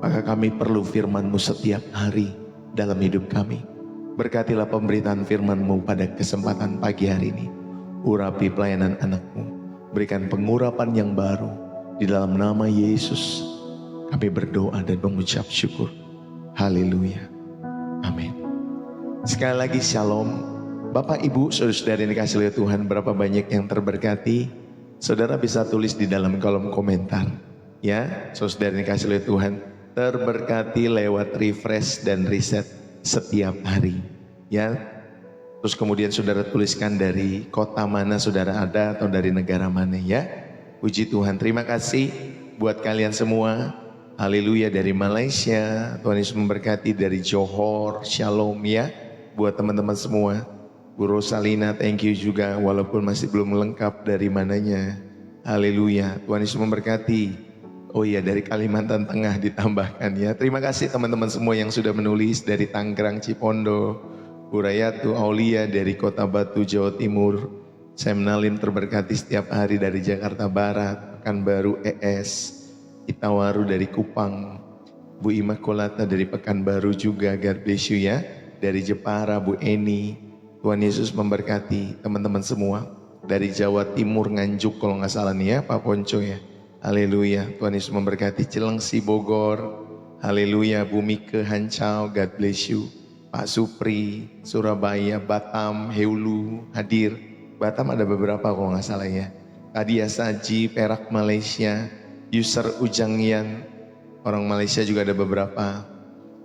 maka kami perlu firman-Mu setiap hari dalam hidup kami. Berkatilah pemberitaan firman-Mu pada kesempatan pagi hari ini. Urapi pelayanan anak-Mu, berikan pengurapan yang baru. Di dalam nama Yesus kami berdoa dan mengucap syukur. Haleluya. Amin. Sekali lagi shalom. Bapak, Ibu, saudara-saudari yang dikasihi oleh Tuhan, berapa banyak yang terberkati? Saudara bisa tulis di dalam kolom komentar. Ya, saudara yang dikasihi oleh Tuhan, terberkati lewat refresh dan reset setiap hari. Ya, terus kemudian saudara tuliskan dari kota mana saudara ada atau dari negara mana ya. Puji Tuhan, terima kasih buat kalian semua. Haleluya, dari Malaysia, Tuhan Yesus memberkati. Dari Johor, shalom ya. Buat teman-teman semua. Bu Rosalina, thank you juga walaupun masih belum lengkap dari mananya. Haleluya, Tuhan Yesus memberkati. Oh iya, dari Kalimantan Tengah ditambahkan ya. Terima kasih teman-teman semua yang sudah menulis dari Tangerang, Cipondo, Bu Rayatu, Aulia dari Kota Batu, Jawa Timur. Saya menalin terberkati setiap hari dari Jakarta Barat, Pekanbaru ES, Itawaru dari Kupang, Bu Imakulata dari Pekanbaru juga, God bless you ya. Dari Jepara, Bu Eni. Tuhan Yesus memberkati teman-teman semua. Dari Jawa Timur, Nganjuk kalau nggak salah nih ya, Pak Ponco ya. Haleluya, Tuhan Yesus memberkati. Cilengsi, Bogor. Haleluya, Bu Mike, Hancau, God bless you. Pak Supri, Surabaya, Batam, Heulu, hadir. Batam ada beberapa kalau nggak salah ya. Tadia Saji, Perak, Malaysia. User Ujangyan, orang Malaysia juga ada beberapa.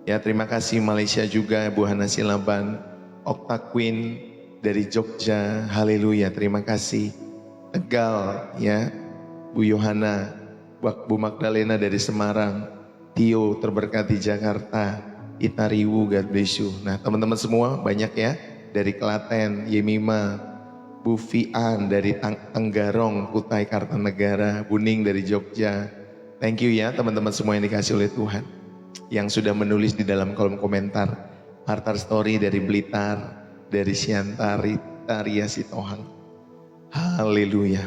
Ya, terima kasih Malaysia juga, Bu Hana Silaban. Okta Queen dari Jogja, haleluya, terima kasih. Tegal ya, Bu Yohana, Bu Magdalena dari Semarang, Tio terberkati Jakarta, Itariwu, God bless you. Nah teman-teman semua banyak ya, dari Klaten, Yemima, Bu Fian dari Tenggarong, Kutai Kartanegara, Buning dari Jogja. Thank you ya teman-teman semua yang dikasih oleh Tuhan, yang sudah menulis di dalam kolom komentar. Hartar Story dari Blitar, dari Siantari, Taria Sitohang. Haleluya.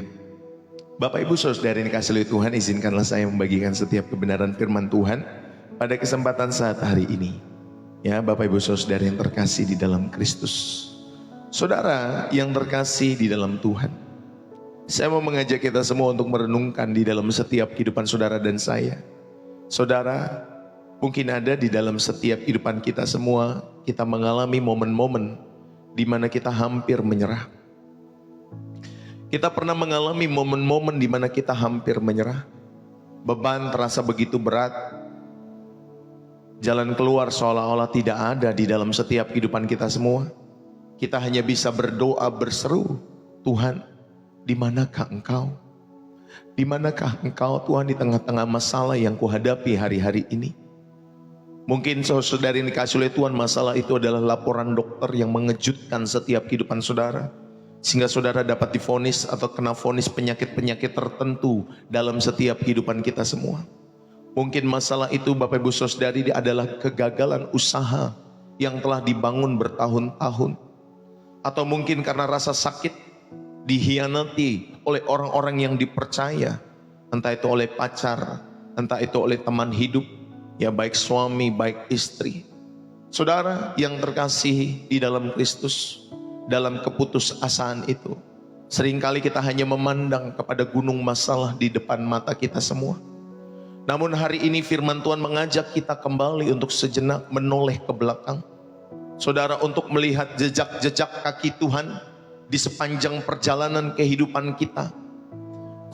Bapak Ibu saudara yang dikasihi oleh Tuhan, izinkanlah saya membagikan setiap kebenaran firman Tuhan pada kesempatan saat hari ini. Ya, Bapak Ibu saudara yang terkasih di dalam Kristus. Saudara yang terkasih di dalam Tuhan, saya mau mengajak kita semua untuk merenungkan di dalam setiap kehidupan saudara dan saya. Saudara, mungkin ada di dalam setiap kehidupan kita semua, kita mengalami momen-momen di mana kita hampir menyerah. Kita pernah mengalami momen-momen di mana kita hampir menyerah. Beban terasa begitu berat. Jalan keluar seolah-olah tidak ada di dalam setiap kehidupan kita semua. Kita hanya bisa berdoa berseru, Tuhan, di manakah Engkau? Di manakah Engkau Tuhan di tengah-tengah masalah yang kuhadapi hari-hari ini? Mungkin saudara yang dikasih oleh Tuhan, masalah itu adalah laporan dokter yang mengejutkan setiap kehidupan saudara, sehingga saudara dapat divonis atau kena vonis penyakit-penyakit tertentu dalam setiap kehidupan kita semua. Mungkin masalah itu Bapak Ibu saudari adalah kegagalan usaha yang telah dibangun bertahun-tahun. Atau mungkin karena rasa sakit, dihianati oleh orang-orang yang dipercaya, entah itu oleh pacar, entah itu oleh teman hidup, ya baik suami, baik istri. Saudara yang terkasih di dalam Kristus, dalam keputusasaan itu, seringkali kita hanya memandang kepada gunung masalah di depan mata kita semua. Namun hari ini firman Tuhan mengajak kita kembali untuk sejenak menoleh ke belakang. Saudara, untuk melihat jejak-jejak kaki Tuhan di sepanjang perjalanan kehidupan kita.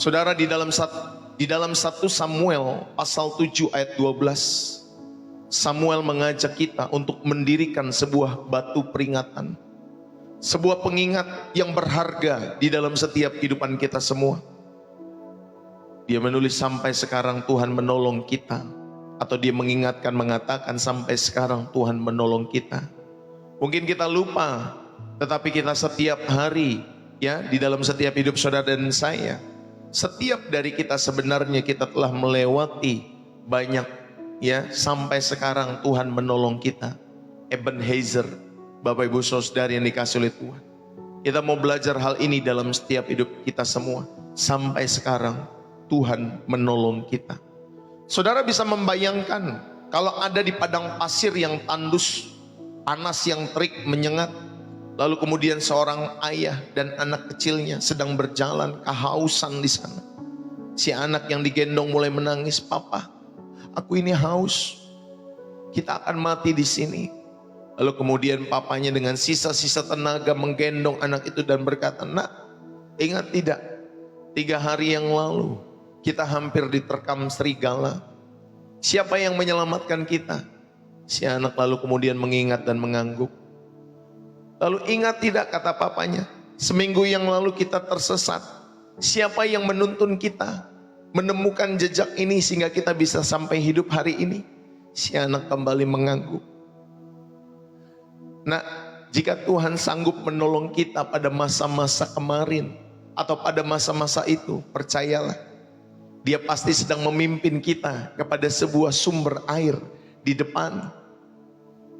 Saudara, di dalam 1 Samuel pasal 7 ayat 12, Samuel mengajak kita untuk mendirikan sebuah batu peringatan, sebuah pengingat yang berharga di dalam setiap kehidupan kita semua. Dia menulis sampai sekarang Tuhan menolong kita, atau dia mengingatkan mengatakan sampai sekarang Tuhan menolong kita. Mungkin kita lupa, tetapi kita setiap hari ya di dalam setiap hidup saudara dan saya, setiap dari kita sebenarnya kita telah melewati banyak ya, sampai sekarang Tuhan menolong kita. Ebenezer, Bapak Ibu saudara yang dikasih oleh Tuhan, kita mau belajar hal ini dalam setiap hidup kita semua. Sampai sekarang Tuhan menolong kita. Saudara bisa membayangkan kalau ada di padang pasir yang tandus, panas yang terik menyengat, lalu kemudian seorang ayah dan anak kecilnya sedang berjalan kehausan di sana. Si anak yang digendong mulai menangis, "Papa, aku ini haus. Kita akan mati di sini." Lalu kemudian papanya dengan sisa-sisa tenaga menggendong anak itu dan berkata, "Nak, ingat tidak? 3 hari yang lalu kita hampir diterkam serigala. Siapa yang menyelamatkan kita?" Si anak lalu kemudian mengingat dan mengangguk. Lalu, "Ingat tidak," kata papanya, "seminggu yang lalu kita tersesat. Siapa yang menuntun kita menemukan jejak ini sehingga kita bisa sampai hidup hari ini?" Si anak kembali mengangguk. Nah, jika Tuhan sanggup menolong kita pada masa-masa kemarin atau pada masa-masa itu, percayalah, Dia pasti sedang memimpin kita kepada sebuah sumber air di depan.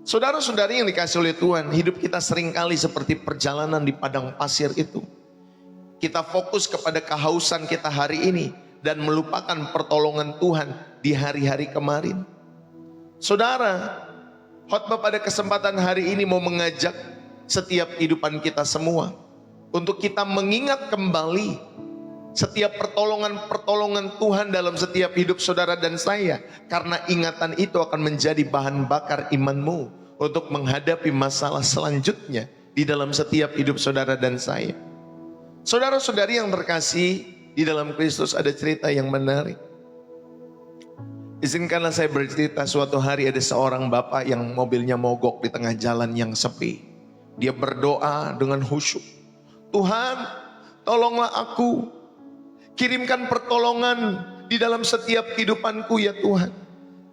Saudara-saudari yang dikasih oleh Tuhan, hidup kita seringkali seperti perjalanan di padang pasir itu. Kita fokus kepada kehausan kita hari ini dan melupakan pertolongan Tuhan di hari-hari kemarin. Saudara, khotbah pada kesempatan hari ini mau mengajak setiap kehidupan kita semua untuk kita mengingat kembali setiap pertolongan Tuhan dalam setiap hidup saudara dan saya. Karena ingatan itu akan menjadi bahan bakar imanmu untuk menghadapi masalah selanjutnya di dalam setiap hidup saudara dan saya. Saudara-saudari yang terkasih, di dalam Kristus ada cerita yang menarik. Izinkanlah saya bercerita, suatu hari ada seorang bapak yang mobilnya mogok di tengah jalan yang sepi. Dia berdoa dengan khusyuk, "Tuhan, tolonglah aku. Kirimkan pertolongan di dalam setiap kehidupanku ya Tuhan.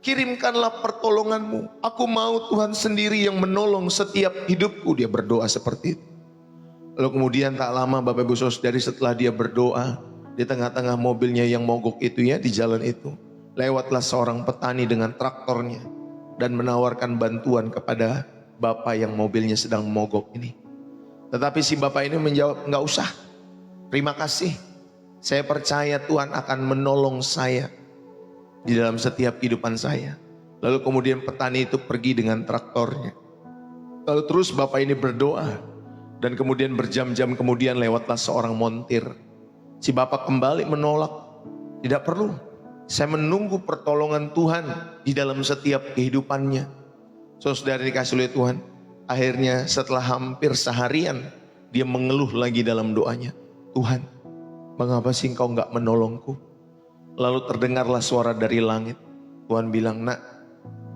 Kirimkanlah pertolonganmu. Aku mau Tuhan sendiri yang menolong setiap hidupku." Dia berdoa seperti itu. Lalu kemudian tak lama Bapak Ibu Saudari, setelah dia berdoa, di tengah-tengah mobilnya yang mogok itu ya, di jalan itu, lewatlah seorang petani dengan traktornya dan menawarkan bantuan kepada bapak yang mobilnya sedang mogok ini. Tetapi si bapak ini menjawab, "Enggak usah, terima kasih. Saya percaya Tuhan akan menolong saya di dalam setiap kehidupan saya." Lalu kemudian petani itu pergi dengan traktornya. Lalu terus bapak ini berdoa. Dan kemudian berjam-jam kemudian lewatlah seorang montir. Si bapak kembali menolak. "Tidak perlu. Saya menunggu pertolongan Tuhan di dalam setiap kehidupannya." Saudara dikasih oleh Tuhan, akhirnya setelah hampir seharian dia mengeluh lagi dalam doanya, "Tuhan, mengapa sih Engkau enggak menolongku?" Lalu terdengarlah suara dari langit. Tuhan bilang, "Nak,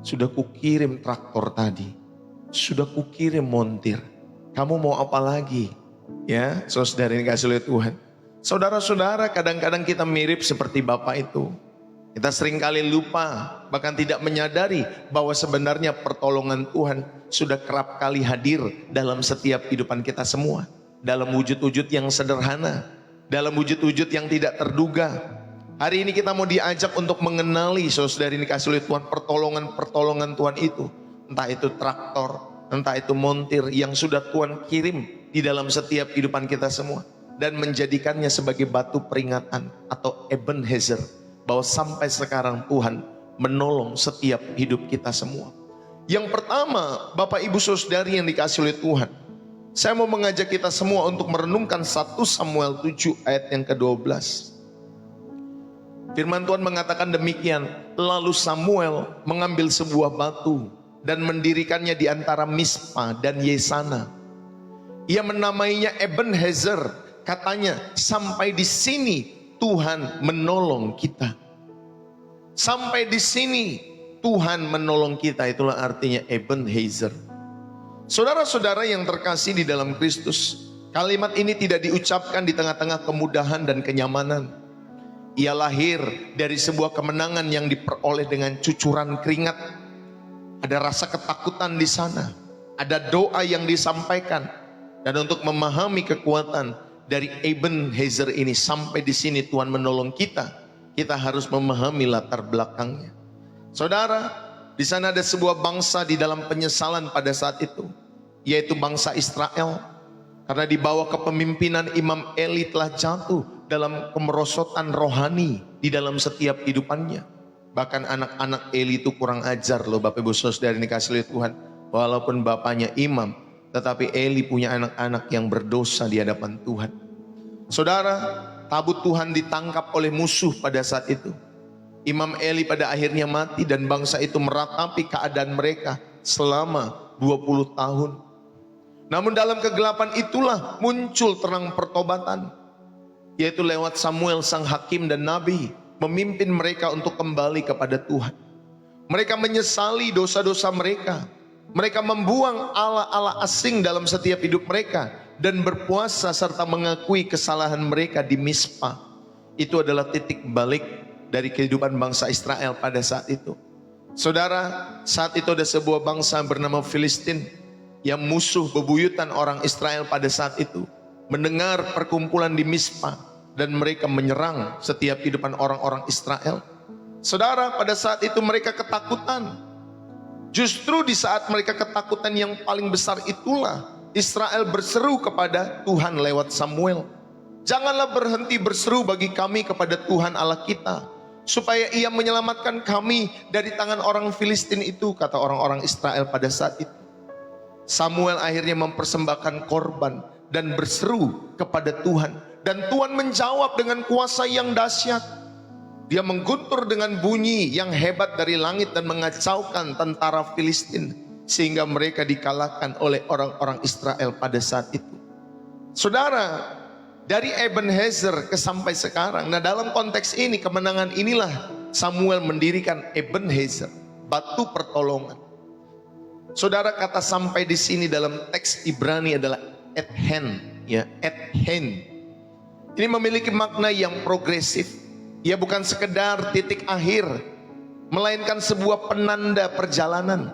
sudah kukirim traktor tadi, sudah kukirim montir. Kamu mau apa lagi?" Ya, saudara dikasih oleh Tuhan. Saudara-saudara, kadang-kadang kita mirip seperti bapak itu. Kita seringkali lupa, bahkan tidak menyadari bahwa sebenarnya pertolongan Tuhan sudah kerap kali hadir dalam setiap kehidupan kita semua. Dalam wujud-wujud yang sederhana, dalam wujud-wujud yang tidak terduga. Hari ini kita mau diajak untuk mengenali, saudara dikasih oleh Tuhan, pertolongan Tuhan itu. Entah itu traktor, entah itu montir yang sudah Tuhan kirim di dalam setiap kehidupan kita semua. Dan menjadikannya sebagai batu peringatan atau Ebenezer. Bahwa sampai sekarang Tuhan menolong setiap hidup kita semua. Yang pertama, Bapak Ibu Saudari yang dikasih oleh Tuhan, saya mau mengajak kita semua untuk merenungkan 1 Samuel 7 ayat yang ke-12. Firman Tuhan mengatakan demikian, "Lalu Samuel mengambil sebuah batu dan mendirikannya di antara Mispa dan Yesana. Ia menamainya Ebenezer, katanya, sampai di sini Tuhan menolong kita." Sampai di sini Tuhan menolong kita, itulah artinya Ebenezer. Saudara-saudara yang terkasih di dalam Kristus, kalimat ini tidak diucapkan di tengah-tengah kemudahan dan kenyamanan. Ia lahir dari sebuah kemenangan yang diperoleh dengan cucuran keringat. Ada rasa ketakutan di sana, ada doa yang disampaikan, dan untuk memahami kekuatan dari Ebenezer ini, sampai di sini Tuhan menolong kita, kita harus memahami latar belakangnya. Saudara, di sana ada sebuah bangsa di dalam penyesalan pada saat itu, yaitu bangsa Israel, karena di bawah kepemimpinan Imam Eli telah jatuh dalam kemerosotan rohani di dalam setiap kehidupannya. Bahkan anak-anak Eli itu kurang ajar loh Bapak Ibu Saudara ini kasih lihat Tuhan. Walaupun bapaknya imam, tetapi Eli punya anak-anak yang berdosa di hadapan Tuhan. Saudara, tabut Tuhan ditangkap oleh musuh pada saat itu. Imam Eli pada akhirnya mati dan bangsa itu meratapi keadaan mereka selama 20 tahun. Namun dalam kegelapan itulah muncul terang pertobatan, yaitu lewat Samuel sang hakim dan nabi, memimpin mereka untuk kembali kepada Tuhan. Mereka menyesali dosa-dosa mereka. Mereka membuang Allah-Allah asing dalam setiap hidup mereka dan berpuasa serta mengakui kesalahan mereka di Mispa. Itu adalah titik balik dari kehidupan bangsa Israel pada saat itu. Saudara, saat itu ada sebuah bangsa bernama Filistin yang musuh bebuyutan orang Israel pada saat itu mendengar perkumpulan di Mispa dan mereka menyerang setiap kehidupan orang-orang Israel. Saudara, pada saat itu mereka ketakutan. Justru di saat mereka ketakutan yang paling besar itulah Israel berseru kepada Tuhan lewat Samuel. Janganlah berhenti berseru bagi kami kepada Tuhan Allah kita, supaya ia menyelamatkan kami dari tangan orang Filistin itu, kata orang-orang Israel pada saat itu. Samuel akhirnya mempersembahkan korban dan berseru kepada Tuhan. Dan Tuhan menjawab dengan kuasa yang dahsyat. Dia mengguntur dengan bunyi yang hebat dari langit dan mengacaukan tentara Filistin, sehingga mereka dikalahkan oleh orang-orang Israel pada saat itu. Saudara, dari Ebenezer ke sampai sekarang, nah dalam konteks ini, kemenangan inilah Samuel mendirikan Ebenezer, batu pertolongan. Saudara, kata sampai di sini dalam teks Ibrani adalah at hand, ya, at hand. Ini memiliki makna yang progresif. Ia bukan sekedar titik akhir, melainkan sebuah penanda perjalanan.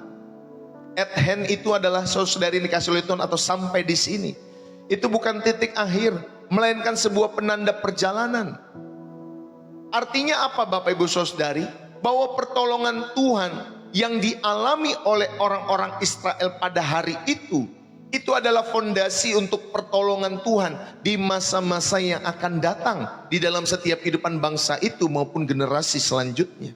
At hand itu adalah, saudari dikasih oleh Tuhan, atau sampai di sini. Itu bukan titik akhir, melainkan sebuah penanda perjalanan. Artinya apa Bapak Ibu Saudari? Bahwa pertolongan Tuhan yang dialami oleh orang-orang Israel pada hari itu adalah fondasi untuk pertolongan Tuhan di masa-masa yang akan datang di dalam setiap kehidupan bangsa itu maupun generasi selanjutnya.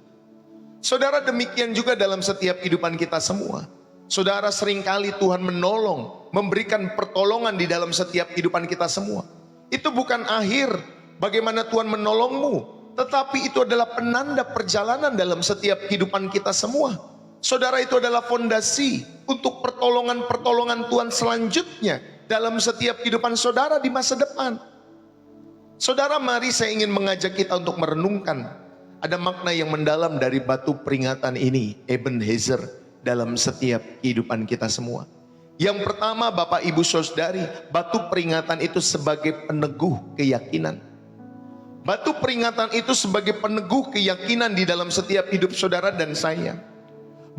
Saudara, demikian juga dalam setiap kehidupan kita semua. Saudara, seringkali Tuhan menolong, memberikan pertolongan di dalam setiap kehidupan kita semua. Itu bukan akhir bagaimana Tuhan menolongmu, tetapi itu adalah penanda perjalanan dalam setiap kehidupan kita semua. Saudara, itu adalah fondasi untuk pertolongan-pertolongan Tuhan selanjutnya dalam setiap kehidupan saudara di masa depan. Saudara, mari saya ingin mengajak kita untuk merenungkan ada makna yang mendalam dari batu peringatan ini, Ebenezer, dalam setiap kehidupan kita semua. Yang pertama, Bapak Ibu Saudari, batu peringatan itu sebagai peneguh keyakinan. Batu peringatan itu sebagai peneguh keyakinan di dalam setiap hidup saudara dan saya.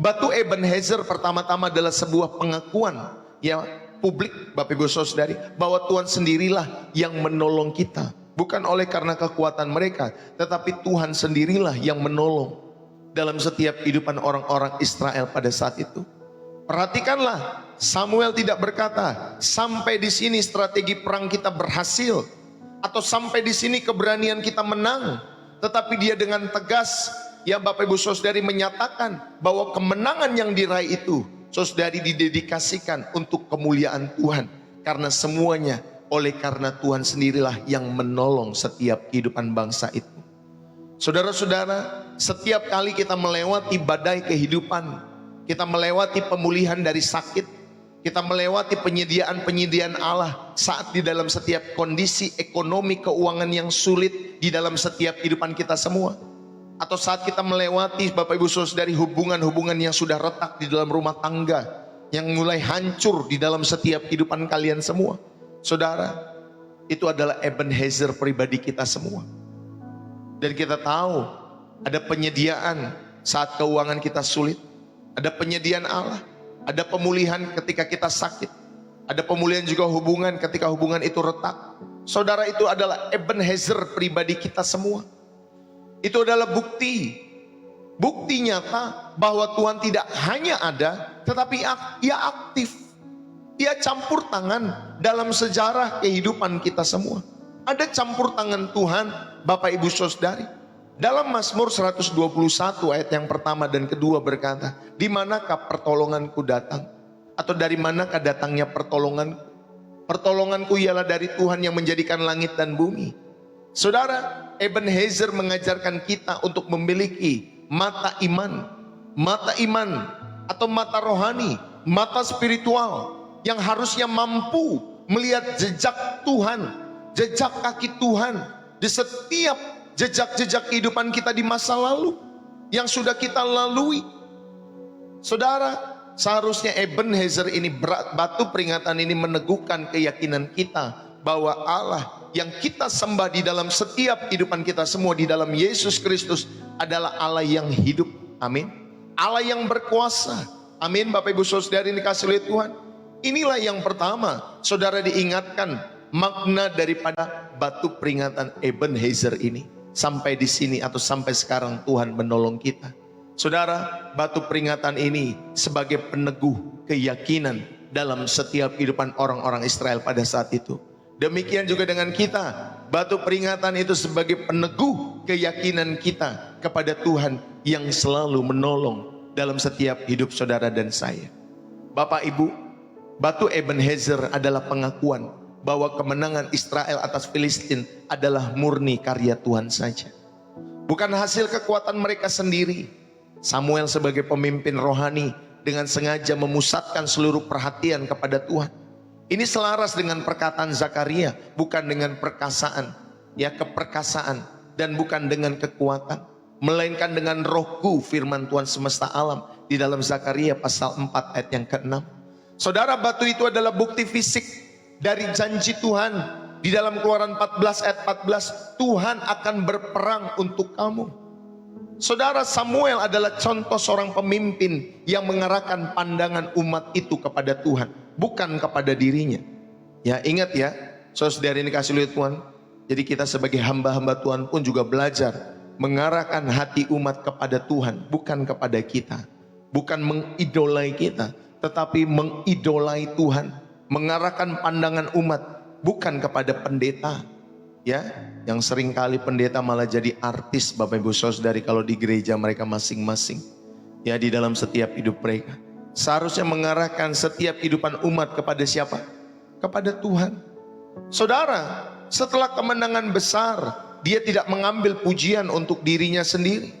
Batu Ebenezer pertama-tama adalah sebuah pengakuan ya publik Bapak Ibu Saudari, bahwa Tuhan sendirilah yang menolong kita. Bukan oleh karena kekuatan mereka, tetapi Tuhan sendirilah yang menolong dalam setiap kehidupan orang-orang Israel pada saat itu. Perhatikanlah, Samuel tidak berkata, sampai di sini strategi perang kita berhasil, atau sampai di sini keberanian kita menang. Tetapi dia dengan tegas, ya Bapak Ibu Saudari, menyatakan bahwa kemenangan yang diraih itu, saudari, didedikasikan untuk kemuliaan Tuhan. Karena semuanya oleh karena Tuhan sendirilah yang menolong setiap kehidupan bangsa itu. Saudara-saudara, setiap kali kita melewati badai kehidupan, kita melewati pemulihan dari sakit, kita melewati penyediaan-penyediaan Allah saat di dalam setiap kondisi ekonomi keuangan yang sulit di dalam setiap kehidupan kita semua. Atau saat kita melewati Bapak Ibu Saudari hubungan-hubungan yang sudah retak di dalam rumah tangga, yang mulai hancur di dalam setiap kehidupan kalian semua. Saudara, itu adalah Ebenezer pribadi kita semua. Dan kita tahu ada penyediaan saat keuangan kita sulit, ada penyediaan Allah, ada pemulihan ketika kita sakit, ada pemulihan juga hubungan ketika hubungan itu retak. Saudara, itu adalah Ebenezer pribadi kita semua. Itu adalah bukti nyata bahwa Tuhan tidak hanya ada, tetapi ia aktif. Ia campur tangan dalam sejarah kehidupan kita semua. Ada campur tangan Tuhan, Bapak Ibu Saudari, Dalam Mazmur 121 ayat yang pertama dan kedua berkata, di manakah pertolonganku datang? Atau dari manakah datangnya pertolonganku? Pertolonganku ialah dari Tuhan yang menjadikan langit dan bumi. Saudara, Ebenezer mengajarkan kita untuk memiliki mata iman atau mata rohani, mata spiritual yang harusnya mampu melihat jejak Tuhan, jejak kaki Tuhan di setiap jejak-jejak kehidupan kita di masa lalu yang sudah kita lalui. Saudara, seharusnya Ebenezer ini, batu peringatan ini meneguhkan keyakinan kita bahwa Allah yang kita sembah di dalam setiap kehidupan kita semua di dalam Yesus Kristus adalah Allah yang hidup. Amin. Allah yang berkuasa. Amin. Bapak Ibu Saudara yang dikasihi oleh Tuhan. Inilah yang pertama, saudara diingatkan makna daripada batu peringatan Ebenezer ini. Sampai di sini atau sampai sekarang Tuhan menolong kita. Saudara, batu peringatan ini sebagai peneguh keyakinan dalam setiap kehidupan orang-orang Israel pada saat itu. Demikian juga dengan kita, batu peringatan itu sebagai peneguh keyakinan kita kepada Tuhan yang selalu menolong dalam setiap hidup saudara dan saya. Bapak Ibu, batu Ebenezer adalah pengakuan bahwa kemenangan Israel atas Filistin adalah murni karya Tuhan saja, bukan hasil kekuatan mereka sendiri. Samuel sebagai pemimpin rohani dengan sengaja memusatkan seluruh perhatian kepada Tuhan. Ini selaras dengan perkataan Zakaria, bukan dengan perkasaan, keperkasaan, dan bukan dengan kekuatan, melainkan dengan rohku, firman Tuhan semesta alam di dalam Zakaria pasal 4 ayat yang ke-6. Saudara, batu itu adalah bukti fisik dari janji Tuhan di dalam Keluaran 14 ayat 14, Tuhan akan berperang untuk kamu. Saudara, Samuel adalah contoh seorang pemimpin yang mengarahkan pandangan umat itu kepada Tuhan, bukan kepada dirinya. Ya, ingat ya, saudara ini kasih lihat Tuhan. Jadi kita sebagai hamba-hamba Tuhan pun juga belajar mengarahkan hati umat kepada Tuhan, bukan kepada kita. Bukan mengidolai kita, tetapi mengidolai Tuhan. Mengarahkan pandangan umat, bukan kepada pendeta. Ya, yang sering kali pendeta malah jadi artis, Bapak Ibu Saudari, kalau di gereja mereka masing-masing. Ya, di dalam setiap hidup mereka. Seharusnya mengarahkan setiap kehidupan umat kepada siapa? Kepada Tuhan. Saudara, setelah kemenangan besar, dia tidak mengambil pujian untuk dirinya sendiri.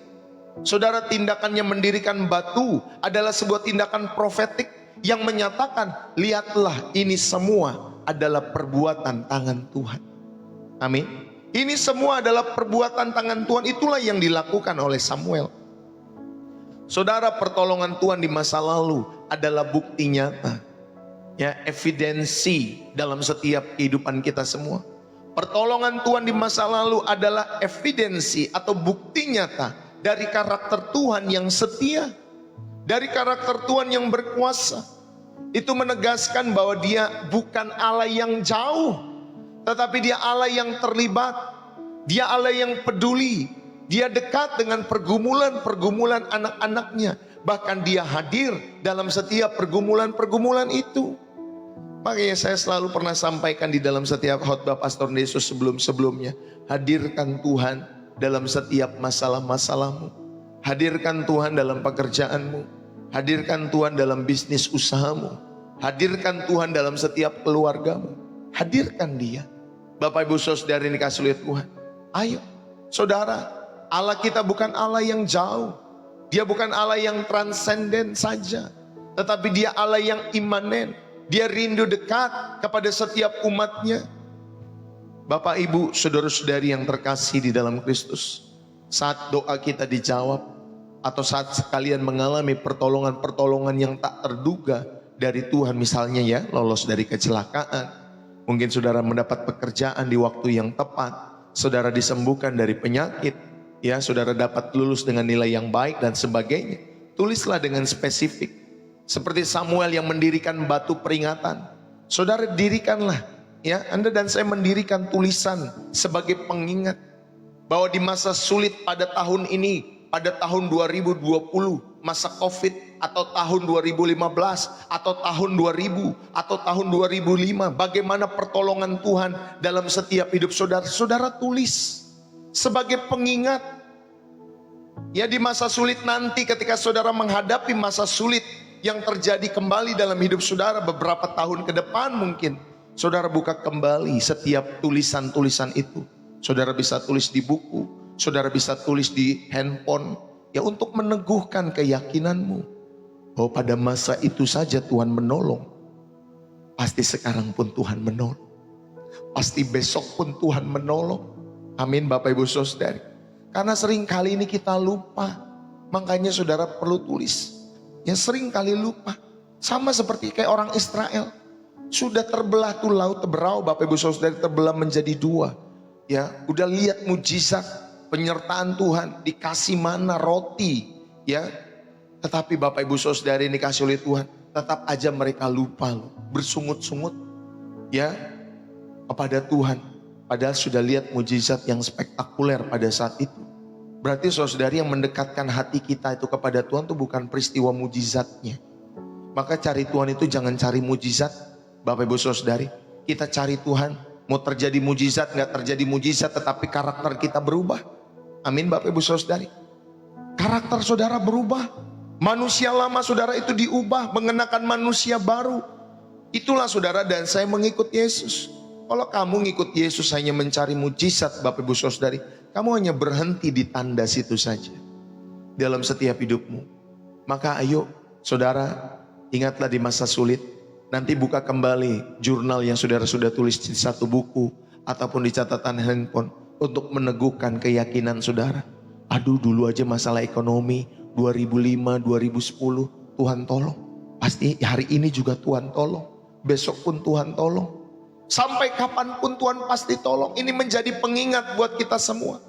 Saudara, tindakannya mendirikan batu adalah sebuah tindakan profetik yang menyatakan, lihatlah ini semua adalah perbuatan tangan Tuhan. Amin. Ini semua adalah perbuatan tangan Tuhan. Itulah yang dilakukan oleh Samuel. Saudara, pertolongan Tuhan di masa lalu adalah bukti nyata, ya, evidensi dalam setiap kehidupan kita semua. Pertolongan Tuhan di masa lalu adalah evidensi atau bukti nyata dari karakter Tuhan yang setia, dari karakter Tuhan yang berkuasa. Itu menegaskan bahwa dia bukan Allah yang jauh, tetapi dia Allah yang terlibat. Dia Allah yang peduli. Dia dekat dengan pergumulan-pergumulan anak-anaknya. Bahkan dia hadir dalam setiap pergumulan-pergumulan itu. Makanya saya selalu pernah sampaikan di dalam setiap khotbah Pastor Yesus sebelum-sebelumnya, hadirkan Tuhan dalam setiap masalah-masalahmu. Hadirkan Tuhan dalam pekerjaanmu. Hadirkan Tuhan dalam bisnis usahamu. Hadirkan Tuhan dalam setiap keluargamu. Hadirkan dia. Bapak Ibu Saudara ini kasih lihat Tuhan. Ayo saudara, Allah kita bukan Allah yang jauh. Dia bukan Allah yang transenden saja, tetapi dia Allah yang imanen. Dia rindu dekat kepada setiap umatnya. Bapak Ibu saudara-saudari yang terkasih di dalam Kristus, saat doa kita dijawab, atau saat sekalian mengalami pertolongan-pertolongan yang tak terduga dari Tuhan, misalnya ya, lolos dari kecelakaan, mungkin saudara mendapat pekerjaan di waktu yang tepat, saudara disembuhkan dari penyakit, ya, saudara dapat lulus dengan nilai yang baik dan sebagainya. Tulislah dengan spesifik. Seperti Samuel yang mendirikan batu peringatan. Saudara dirikanlah, ya, Anda dan saya mendirikan tulisan sebagai pengingat bahwa di masa sulit pada tahun ini, pada tahun 2020, masa Covid, atau tahun 2015, atau tahun 2000, atau tahun 2005, bagaimana pertolongan Tuhan dalam setiap hidup saudara. Saudara tulis sebagai pengingat, Ya, di masa sulit nanti ketika saudara menghadapi masa sulit yang terjadi kembali dalam hidup saudara beberapa tahun ke depan mungkin. Saudara buka kembali setiap tulisan-tulisan itu. Saudara bisa tulis di buku, saudara bisa tulis di handphone. Ya, untuk meneguhkan keyakinanmu bahwa pada masa itu saja Tuhan menolong. Pasti sekarang pun Tuhan menolong. Pasti besok pun Tuhan menolong. Amin Bapak Ibu Saudara. Karena sering kali ini kita lupa. Makanya saudara perlu tulis. Ya, sering kali lupa. Sama seperti kayak orang Israel. Sudah terbelah tuh laut Teberau, Bapak Ibu Saudara, terbelah menjadi dua. Ya, udah lihat mujizat penyertaan Tuhan, dikasih mana roti, ya. Tetapi Bapak Ibu Saudara ini dikasih oleh Tuhan, tetap aja mereka lupa loh, bersungut-sungut ya kepada Tuhan. Padahal sudah lihat mujizat yang spektakuler pada saat itu. Berarti saudari, yang mendekatkan hati kita itu kepada Tuhan itu bukan peristiwa mujizatnya. Maka cari Tuhan itu jangan cari mujizat, Bapak Ibu Saudari. Kita cari Tuhan, mau terjadi mujizat nggak terjadi mujizat, tetapi karakter kita berubah. Amin Bapak Ibu Saudari. Karakter saudara berubah. Manusia lama saudara itu diubah, mengenakan manusia baru. Itulah saudara dan saya mengikut Yesus. Kalau kamu ngikut Yesus hanya mencari mujizat, Bapak Ibu Saudari, kamu hanya berhenti di tanda situ saja dalam setiap hidupmu. Maka ayo saudara, ingatlah di masa sulit, nanti buka kembali jurnal yang saudara sudah tulis di satu buku ataupun di catatan handphone untuk meneguhkan keyakinan saudara. Aduh, dulu aja masalah ekonomi 2005, 2010 Tuhan tolong. Pasti hari ini juga Tuhan tolong. Besok pun Tuhan tolong. Sampai kapanpun Tuhan pasti tolong. Ini menjadi pengingat buat kita semua.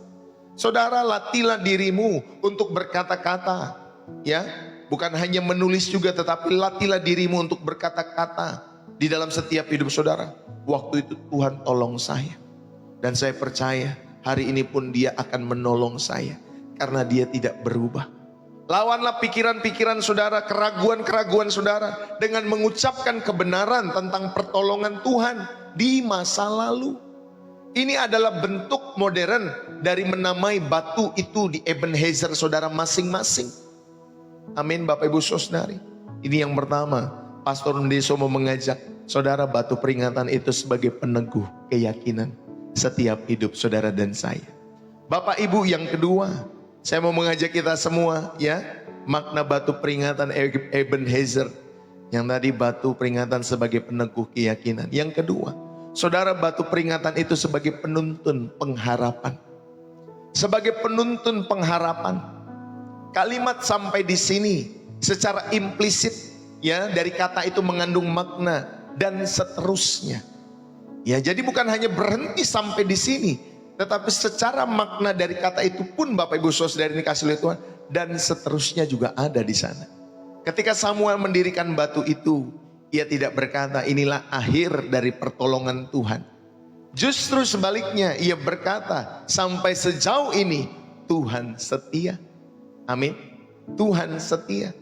Saudara, latihlah dirimu untuk berkata-kata. Ya, bukan hanya menulis juga, tetapi latihlah dirimu untuk berkata-kata di dalam setiap hidup saudara. Waktu itu Tuhan tolong saya. Dan saya percaya hari ini pun Dia akan menolong saya. Karena Dia tidak berubah. Lawanlah pikiran-pikiran saudara, keraguan-keraguan saudara dengan mengucapkan kebenaran tentang pertolongan Tuhan di masa lalu. Ini adalah bentuk modern dari menamai batu itu di Ebenezer saudara masing-masing. Amin Bapak Ibu Saudari. Ini yang pertama, Pastor Ndeso mau mengajak saudara, batu peringatan itu sebagai peneguh keyakinan setiap hidup saudara dan saya. Bapak Ibu, yang kedua, saya mau mengajak kita semua ya, makna batu peringatan Ebenezer. Yang tadi batu peringatan sebagai peneguh keyakinan. Yang kedua, saudara, batu peringatan itu sebagai penuntun pengharapan. Sebagai penuntun pengharapan. Kalimat sampai di sini secara implisit ya, dari kata itu mengandung makna dan seterusnya. Ya, jadi bukan hanya berhenti sampai di sini, tetapi secara makna dari kata itu pun Bapak Ibu Saudara ini kasih oleh Tuhan, dan seterusnya juga ada di sana. Ketika Samuel mendirikan batu itu, ia tidak berkata inilah akhir dari pertolongan Tuhan. Justru sebaliknya, ia berkata sampai sejauh ini Tuhan setia. Amin. Tuhan setia.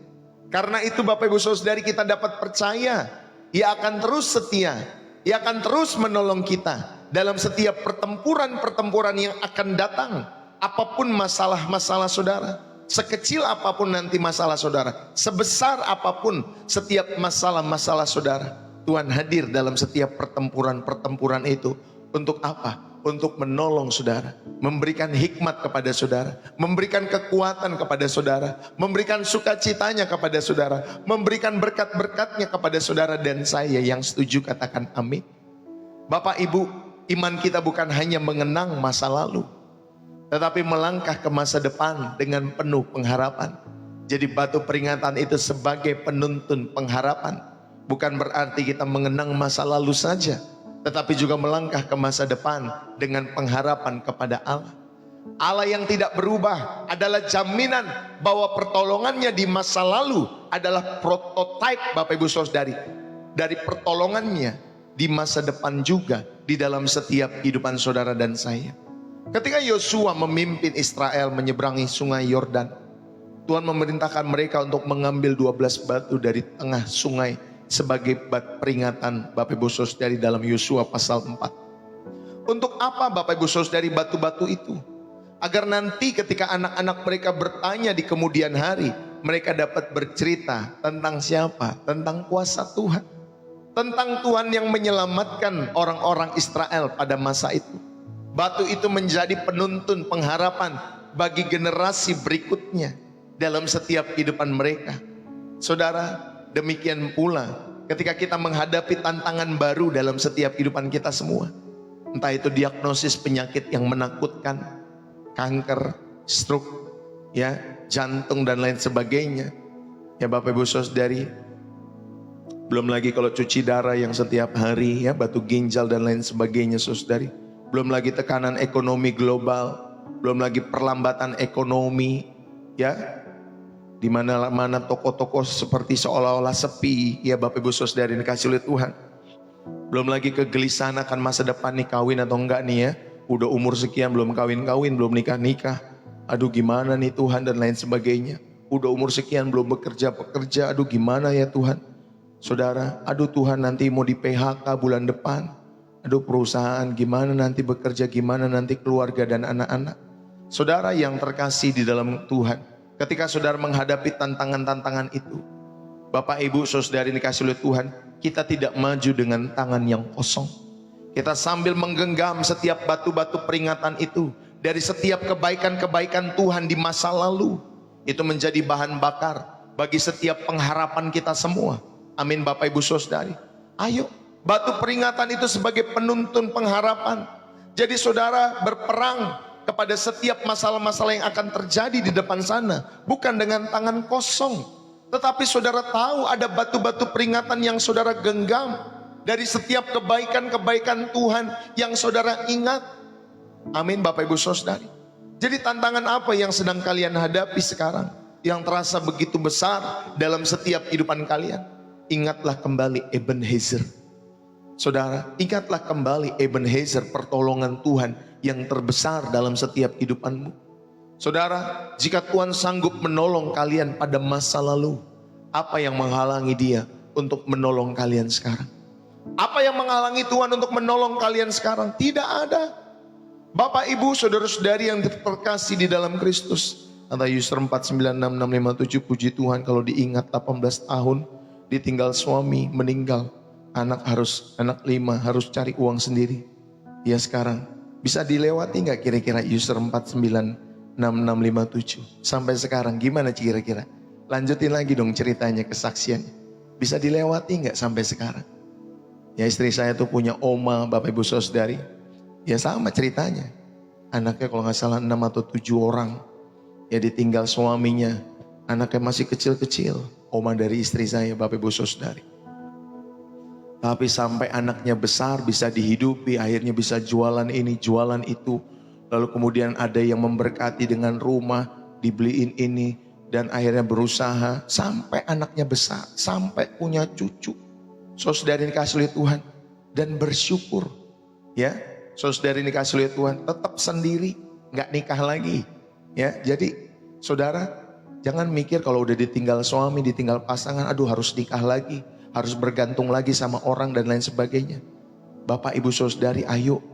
Karena itu Bapak Ibu Saudari, kita dapat percaya Ia akan terus setia. Ia akan terus menolong kita dalam setiap pertempuran-pertempuran yang akan datang. Apapun masalah-masalah saudara, sekecil apapun nanti masalah saudara, sebesar apapun setiap masalah-masalah saudara, Tuhan hadir dalam setiap pertempuran-pertempuran itu. Untuk apa? Untuk menolong saudara, memberikan hikmat kepada saudara, memberikan kekuatan kepada saudara, memberikan sukacitanya kepada saudara, memberikan berkat-berkatnya kepada saudara dan saya. Yang setuju katakan amin. Bapak Ibu, iman kita bukan hanya mengenang masa lalu, tetapi melangkah ke masa depan dengan penuh pengharapan. Jadi batu peringatan itu sebagai penuntun pengharapan. Bukan berarti kita mengenang masa lalu saja, tetapi juga melangkah ke masa depan dengan pengharapan kepada Allah. Allah yang tidak berubah adalah jaminan bahwa pertolongannya di masa lalu adalah prototipe Bapak Ibu Saudari dari pertolongannya di masa depan juga di dalam setiap kehidupan saudara dan saya. Ketika Yosua memimpin Israel menyeberangi sungai Yordan, Tuhan memerintahkan mereka untuk mengambil 12 batu dari tengah sungai sebagai batu peringatan Bapak Ibu Saudari dalam Yosua pasal 4. Untuk apa Bapak Ibu Saudari batu-batu itu? Agar nanti ketika anak-anak mereka bertanya di kemudian hari, mereka dapat bercerita tentang siapa? Tentang kuasa Tuhan. Tentang Tuhan yang menyelamatkan orang-orang Israel pada masa itu. Batu itu menjadi penuntun pengharapan bagi generasi berikutnya dalam setiap kehidupan mereka. Saudara, demikian pula ketika kita menghadapi tantangan baru dalam setiap kehidupan kita semua. Entah itu diagnosis penyakit yang menakutkan, kanker, stroke, ya, jantung dan lain sebagainya. Ya Bapak Ibu Saudari, belum lagi kalau cuci darah yang setiap hari, ya, batu ginjal dan lain sebagainya Saudari. Belum lagi tekanan ekonomi global, belum lagi perlambatan ekonomi, ya, di mana-mana toko-toko seperti seolah-olah sepi, ya Bapak Ibu Saudari dikasih oleh Tuhan. Belum lagi kegelisahan akan masa depan nih, kawin atau enggak nih ya. Udah umur sekian belum kawin-kawin, belum nikah-nikah. Aduh gimana nih Tuhan dan lain sebagainya. Udah umur sekian belum bekerja, aduh gimana ya Tuhan. Saudara, aduh Tuhan nanti mau di PHK bulan depan. Aduh perusahaan gimana nanti bekerja, gimana nanti keluarga dan anak-anak. Saudara yang terkasih di dalam Tuhan, ketika saudara menghadapi tantangan-tantangan itu, Bapak Ibu Saudari dikasih oleh Tuhan, kita tidak maju dengan tangan yang kosong. Kita sambil menggenggam setiap batu-batu peringatan itu dari setiap kebaikan-kebaikan Tuhan di masa lalu. Itu menjadi bahan bakar bagi setiap pengharapan kita semua. Amin Bapak Ibu Saudari. Ayo, batu peringatan itu sebagai penuntun pengharapan. Jadi saudara berperang kepada setiap masalah-masalah yang akan terjadi di depan sana. Bukan dengan tangan kosong. Tetapi saudara tahu ada batu-batu peringatan yang saudara genggam. Dari setiap kebaikan-kebaikan Tuhan yang saudara ingat. Amin Bapak Ibu Saudari. Jadi tantangan apa yang sedang kalian hadapi sekarang? Yang terasa begitu besar dalam setiap kehidupan kalian? Ingatlah kembali Ebenezer. Saudara, ingatlah kembali Ebenezer, pertolongan Tuhan yang terbesar dalam setiap kehidupanmu. Saudara, jika Tuhan sanggup menolong kalian pada masa lalu, apa yang menghalangi Dia untuk menolong kalian sekarang? Apa yang menghalangi Tuhan untuk menolong kalian sekarang? Tidak ada. Bapak Ibu saudara-saudari yang terkasih di dalam Kristus. Kata Yusuf 4966557, puji Tuhan kalau diingat 18 tahun ditinggal suami, meninggal. Anak 5 harus cari uang sendiri. Ya sekarang bisa dilewati nggak kira-kira Yusuf 4966557 sampai sekarang gimana kira-kira? Lanjutin lagi dong ceritanya, kesaksiannya. Bisa dilewati nggak sampai sekarang? Ya istri saya tuh punya oma Bapak Ibu Saudari. Ya sama ceritanya. Anaknya kalau nggak salah 6 atau 7 orang. Ya ditinggal suaminya. Anaknya masih kecil-kecil. Oma dari istri saya Bapak Ibu Saudari. Tapi sampai anaknya besar bisa dihidupi. Akhirnya bisa jualan ini, jualan itu. Lalu kemudian ada yang memberkati dengan rumah. Dibeliin ini. Dan akhirnya berusaha. Sampai anaknya besar. Sampai punya cucu. Saudari dikasih oleh Tuhan dan bersyukur, ya. Saudari dikasih oleh Tuhan tetap sendiri, nggak nikah lagi, ya. Jadi saudara jangan mikir kalau udah ditinggal suami, ditinggal pasangan, aduh harus nikah lagi, harus bergantung lagi sama orang dan lain sebagainya. Bapak Ibu Saudari, ayo,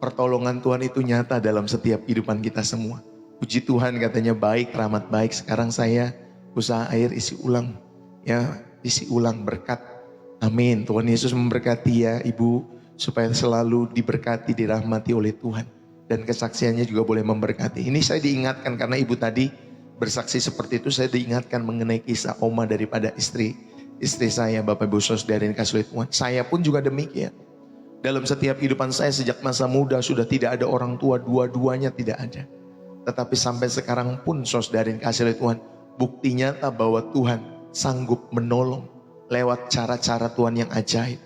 pertolongan Tuhan itu nyata dalam setiap kehidupan kita semua. Puji Tuhan katanya baik, rahmat baik. Sekarang saya usaha air isi ulang, ya, isi ulang berkat. Amin. Tuhan Yesus memberkati ya Ibu, supaya selalu diberkati, dirahmati oleh Tuhan. Dan kesaksiannya juga boleh memberkati. Ini saya diingatkan karena Ibu tadi bersaksi seperti itu. Saya diingatkan mengenai kisah oma daripada istri saya, Bapak Ibu Saudari yang dikasihi oleh Tuhan. Saya pun juga demikian. Dalam setiap kehidupan saya sejak masa muda sudah tidak ada orang tua, dua-duanya tidak ada. Tetapi sampai sekarang pun saudara yang dikasihi oleh Tuhan, bukti nyata bahwa Tuhan sanggup menolong lewat cara-cara Tuhan yang ajaib.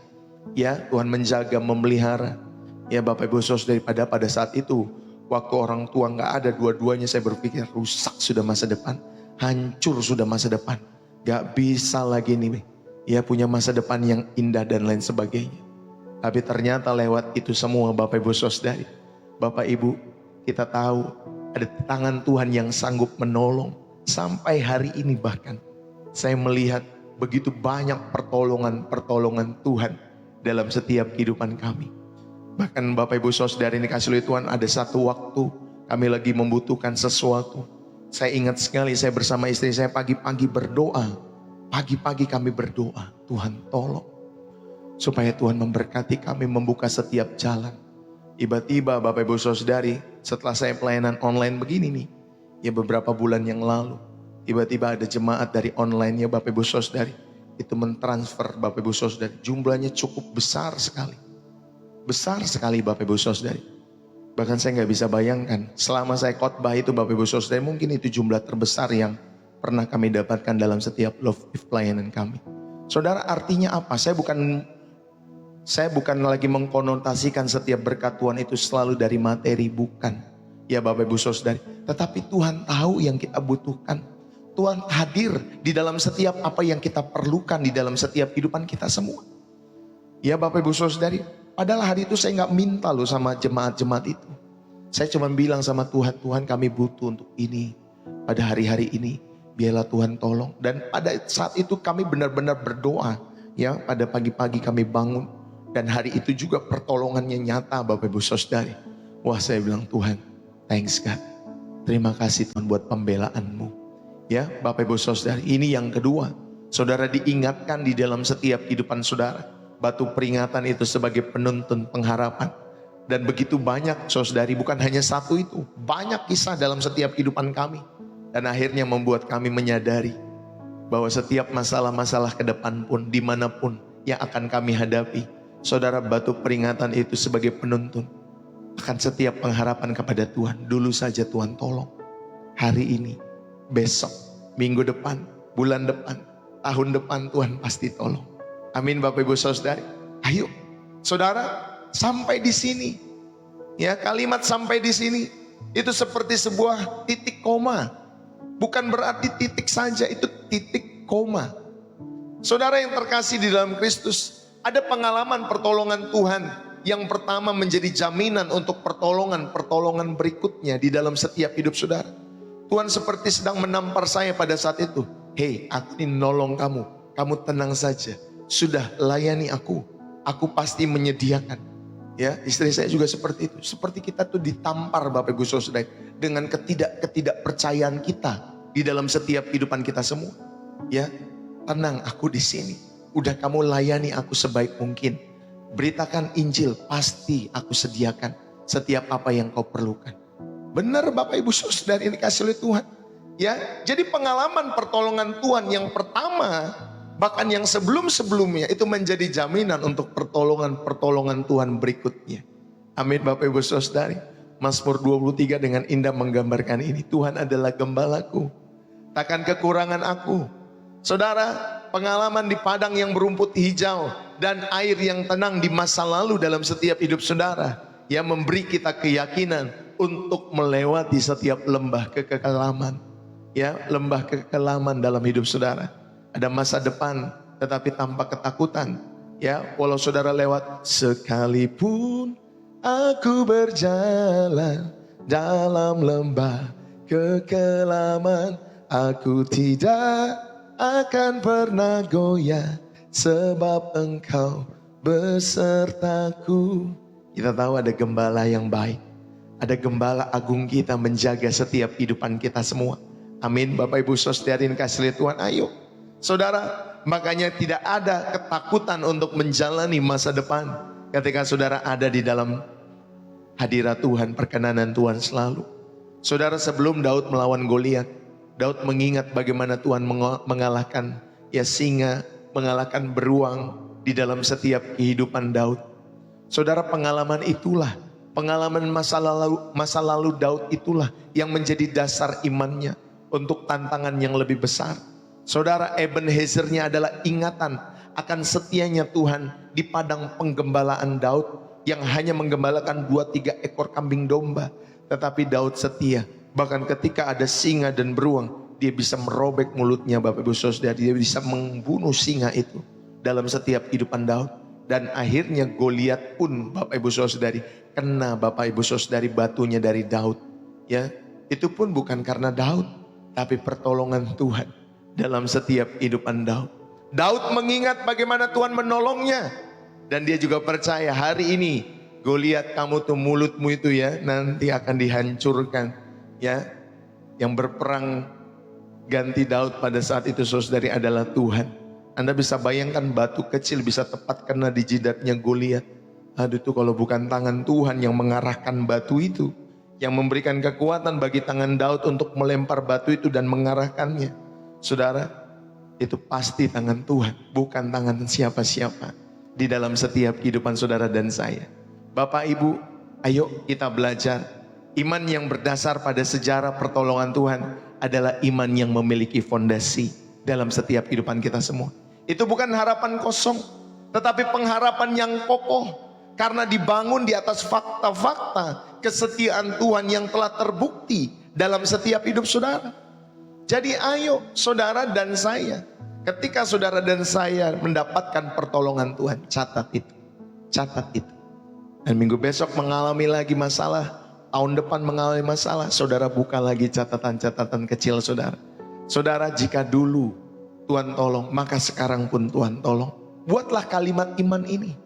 Ya, Tuhan menjaga, memelihara. Ya Bapak Ibu Saudari, pada saat itu waktu orang tua nggak ada, dua-duanya saya berpikir rusak sudah masa depan, hancur sudah masa depan, nggak bisa lagi nih ya punya masa depan yang indah dan lain sebagainya. Tapi ternyata lewat itu semua Bapak Ibu Saudari, Bapak Ibu, kita tahu ada tangan Tuhan yang sanggup menolong. Sampai hari ini bahkan saya melihat begitu banyak pertolongan Tuhan dalam setiap kehidupan kami. Bahkan Bapak Ibu Saudari ini dikasihi oleh Tuhan, ada satu waktu kami lagi membutuhkan sesuatu. Saya ingat sekali saya bersama istri saya pagi-pagi berdoa. Pagi-pagi kami berdoa, Tuhan tolong. Supaya Tuhan memberkati kami membuka setiap jalan. Tiba-tiba Bapak Ibu Saudari, setelah saya pelayanan online begini nih, ya beberapa bulan yang lalu, tiba-tiba ada jemaat dari online ya Bapak Ibu Saudari, itu mentransfer Bapak Ibu Saudari, jumlahnya cukup besar sekali. Besar sekali Bapak Ibu Saudari. Bahkan saya nggak bisa bayangkan, selama saya khotbah itu Bapak Ibu Saudari, mungkin itu jumlah terbesar yang pernah kami dapatkan dalam setiap Love If pelayanan kami. Saudara, artinya apa? Saya bukan lagi mengkonotasikan setiap berkat Tuhan itu selalu dari materi, bukan. Ya Bapak Ibu Saudari, tetapi Tuhan tahu yang kita butuhkan. Tuhan hadir di dalam setiap apa yang kita perlukan di dalam setiap kehidupan kita semua. Ya Bapak Ibu Saudari, padahal hari itu saya nggak minta loh sama jemaat-jemaat itu. Saya cuma bilang sama Tuhan, Tuhan kami butuh untuk ini. Pada hari-hari ini, biarlah Tuhan tolong. Dan pada saat itu kami benar-benar berdoa. Ya, pada pagi-pagi kami bangun. Dan hari itu juga pertolongannya nyata Bapak Ibu Saudari. Wah, saya bilang, Tuhan, thanks God. Terima kasih Tuhan buat pembelaanmu. Ya Bapak Ibu Saudari, ini yang kedua. Saudara diingatkan di dalam setiap kehidupan saudara. Batu peringatan itu sebagai penuntun pengharapan. Dan begitu banyak saudari, bukan hanya satu itu. Banyak kisah dalam setiap kehidupan kami. Dan akhirnya membuat kami menyadari bahwa setiap masalah-masalah ke depan pun, dimanapun yang akan kami hadapi, saudara, batu peringatan itu sebagai penuntun akan setiap pengharapan kepada Tuhan. Dulu saja Tuhan tolong, hari ini, besok, minggu depan, bulan depan, tahun depan Tuhan pasti tolong. Amin Bapak Ibu Saudari. Ayo saudara, sampai di sini. Ya, kalimat sampai di sini itu seperti sebuah titik koma. Bukan berarti titik saja, itu titik koma. Saudara yang terkasih di dalam Kristus, ada pengalaman pertolongan Tuhan yang pertama menjadi jaminan untuk pertolongan berikutnya di dalam setiap hidup saudara. Tuhan seperti sedang menampar saya pada saat itu. Hei, aku ini nolong kamu, kamu tenang saja. Sudah layani aku pasti menyediakan. Ya, istri saya juga seperti itu. Seperti kita tuh ditampar Bapak Ibu Saudara dengan ketidakpercayaan kita di dalam setiap kehidupan kita semua. Ya, tenang, aku di sini. Udah kamu layani aku sebaik mungkin. Beritakan Injil, pasti aku sediakan setiap apa yang kau perlukan. Benar Bapak Ibu Saudara, ini kasih oleh Tuhan. Ya, jadi pengalaman pertolongan Tuhan yang pertama, bahkan yang sebelum-sebelumnya itu menjadi jaminan untuk pertolongan Tuhan berikutnya. Amin Bapak Ibu Saudari. Mazmur 23 dengan indah menggambarkan ini. Tuhan adalah gembalaku, takkan kekurangan aku. Saudara, pengalaman di padang yang berumput hijau dan air yang tenang di masa lalu dalam setiap hidup saudara, yang memberi kita keyakinan untuk melewati setiap lembah kekelaman. Ya, lembah kekelaman dalam hidup saudara. Ada masa depan tetapi tanpa ketakutan. Ya, walau saudara lewat, sekalipun aku berjalan dalam lembah kekelaman, aku tidak akan pernah goyah sebab Engkau besertaku. Kita tahu ada gembala yang baik. Ada gembala agung kita menjaga setiap kehidupan kita semua. Amin Bapak Ibu Saudara kasih Tuhan. Ayo saudara, makanya tidak ada ketakutan untuk menjalani masa depan ketika saudara ada di dalam hadirat Tuhan, perkenanan Tuhan selalu. Saudara, sebelum Daud melawan Goliat, Daud mengingat bagaimana Tuhan mengalahkan ya singa, mengalahkan beruang di dalam setiap kehidupan Daud. Saudara, pengalaman itulah, pengalaman masa lalu Daud itulah yang menjadi dasar imannya untuk tantangan yang lebih besar. Saudara, Ebenhezernya adalah ingatan akan setianya Tuhan di padang penggembalaan Daud yang hanya menggembalakan 2-3 ekor kambing domba. Tetapi Daud setia. Bahkan ketika ada singa dan beruang, dia bisa merobek mulutnya Bapak Ibu Saudara. Dia bisa membunuh singa itu dalam setiap kehidupan Daud. Dan akhirnya Goliat pun Bapak Ibu Saudari kena Bapak Ibu Saudari batunya dari Daud. Ya, itu pun bukan karena Daud, tapi pertolongan Tuhan dalam setiap kehidupan Daud. Daud mengingat bagaimana Tuhan menolongnya. Dan dia juga percaya hari ini Goliat, kamu tuh mulutmu itu ya nanti akan dihancurkan. Ya, yang berperang ganti Daud pada saat itu saudari adalah Tuhan. Anda bisa bayangkan batu kecil bisa tepat kena di jidatnya Goliat. Aduh tuh kalau bukan tangan Tuhan yang mengarahkan batu itu, yang memberikan kekuatan bagi tangan Daud untuk melempar batu itu dan mengarahkannya. Saudara, itu pasti tangan Tuhan, bukan tangan siapa-siapa di dalam setiap kehidupan saudara dan saya. Bapak Ibu, ayo kita belajar. Iman yang berdasar pada sejarah pertolongan Tuhan adalah iman yang memiliki fondasi dalam setiap kehidupan kita semua. Itu bukan harapan kosong, tetapi pengharapan yang kokoh, karena dibangun di atas fakta-fakta kesetiaan Tuhan yang telah terbukti dalam setiap hidup saudara. Jadi ayo saudara dan saya, ketika saudara dan saya mendapatkan pertolongan Tuhan, catat itu, catat itu. Dan minggu besok mengalami lagi masalah, tahun depan mengalami masalah, saudara buka lagi catatan-catatan kecil saudara. Saudara, jika dulu Tuhan tolong, maka sekarang pun Tuhan tolong. Buatlah kalimat iman ini.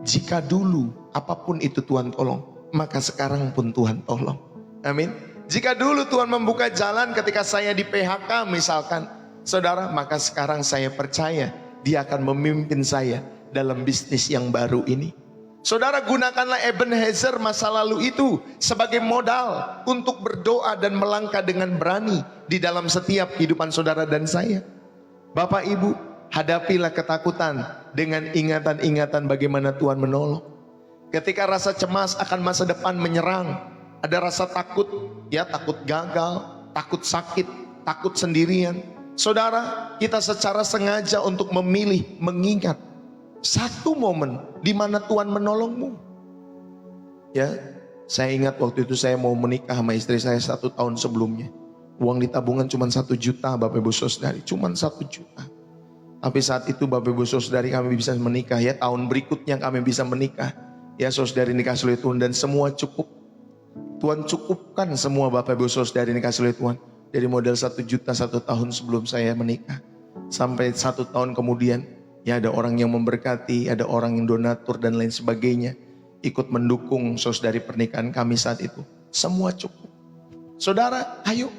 Jika dulu apapun itu Tuhan tolong, maka sekarang pun Tuhan tolong. Amin. Jika dulu Tuhan membuka jalan ketika saya di PHK misalkan, saudara, maka sekarang saya percaya Dia akan memimpin saya dalam bisnis yang baru ini. Saudara, gunakanlah Ebenezer masa lalu itu sebagai modal untuk berdoa dan melangkah dengan berani di dalam setiap kehidupan saudara dan saya. Bapak Ibu, hadapilah ketakutan dengan ingatan-ingatan bagaimana Tuhan menolong. Ketika rasa cemas akan masa depan menyerang, ada rasa takut, ya takut gagal, takut sakit, takut sendirian. Saudara, kita secara sengaja untuk memilih mengingat satu momen di mana Tuhan menolongmu. Ya, saya ingat waktu itu saya mau menikah sama istri saya 1 tahun sebelumnya. Uang di tabungan cuma 1 juta, Bapak Ibu Saudari, cuma 1 juta. Tapi saat itu Bapak Ibu Saudari kami bisa menikah, ya tahun berikutnya kami bisa menikah. Ya saudari dikasih oleh Tuhan dan semua cukup. Tuhan cukupkan semua Bapak Ibu Saudari dikasih oleh Tuhan. Dari modal 1 juta 1 tahun sebelum saya menikah, sampai 1 tahun kemudian, ya ada orang yang memberkati, ada orang yang donatur dan lain sebagainya, ikut mendukung saudari pernikahan kami saat itu. Semua cukup. Saudara, ayo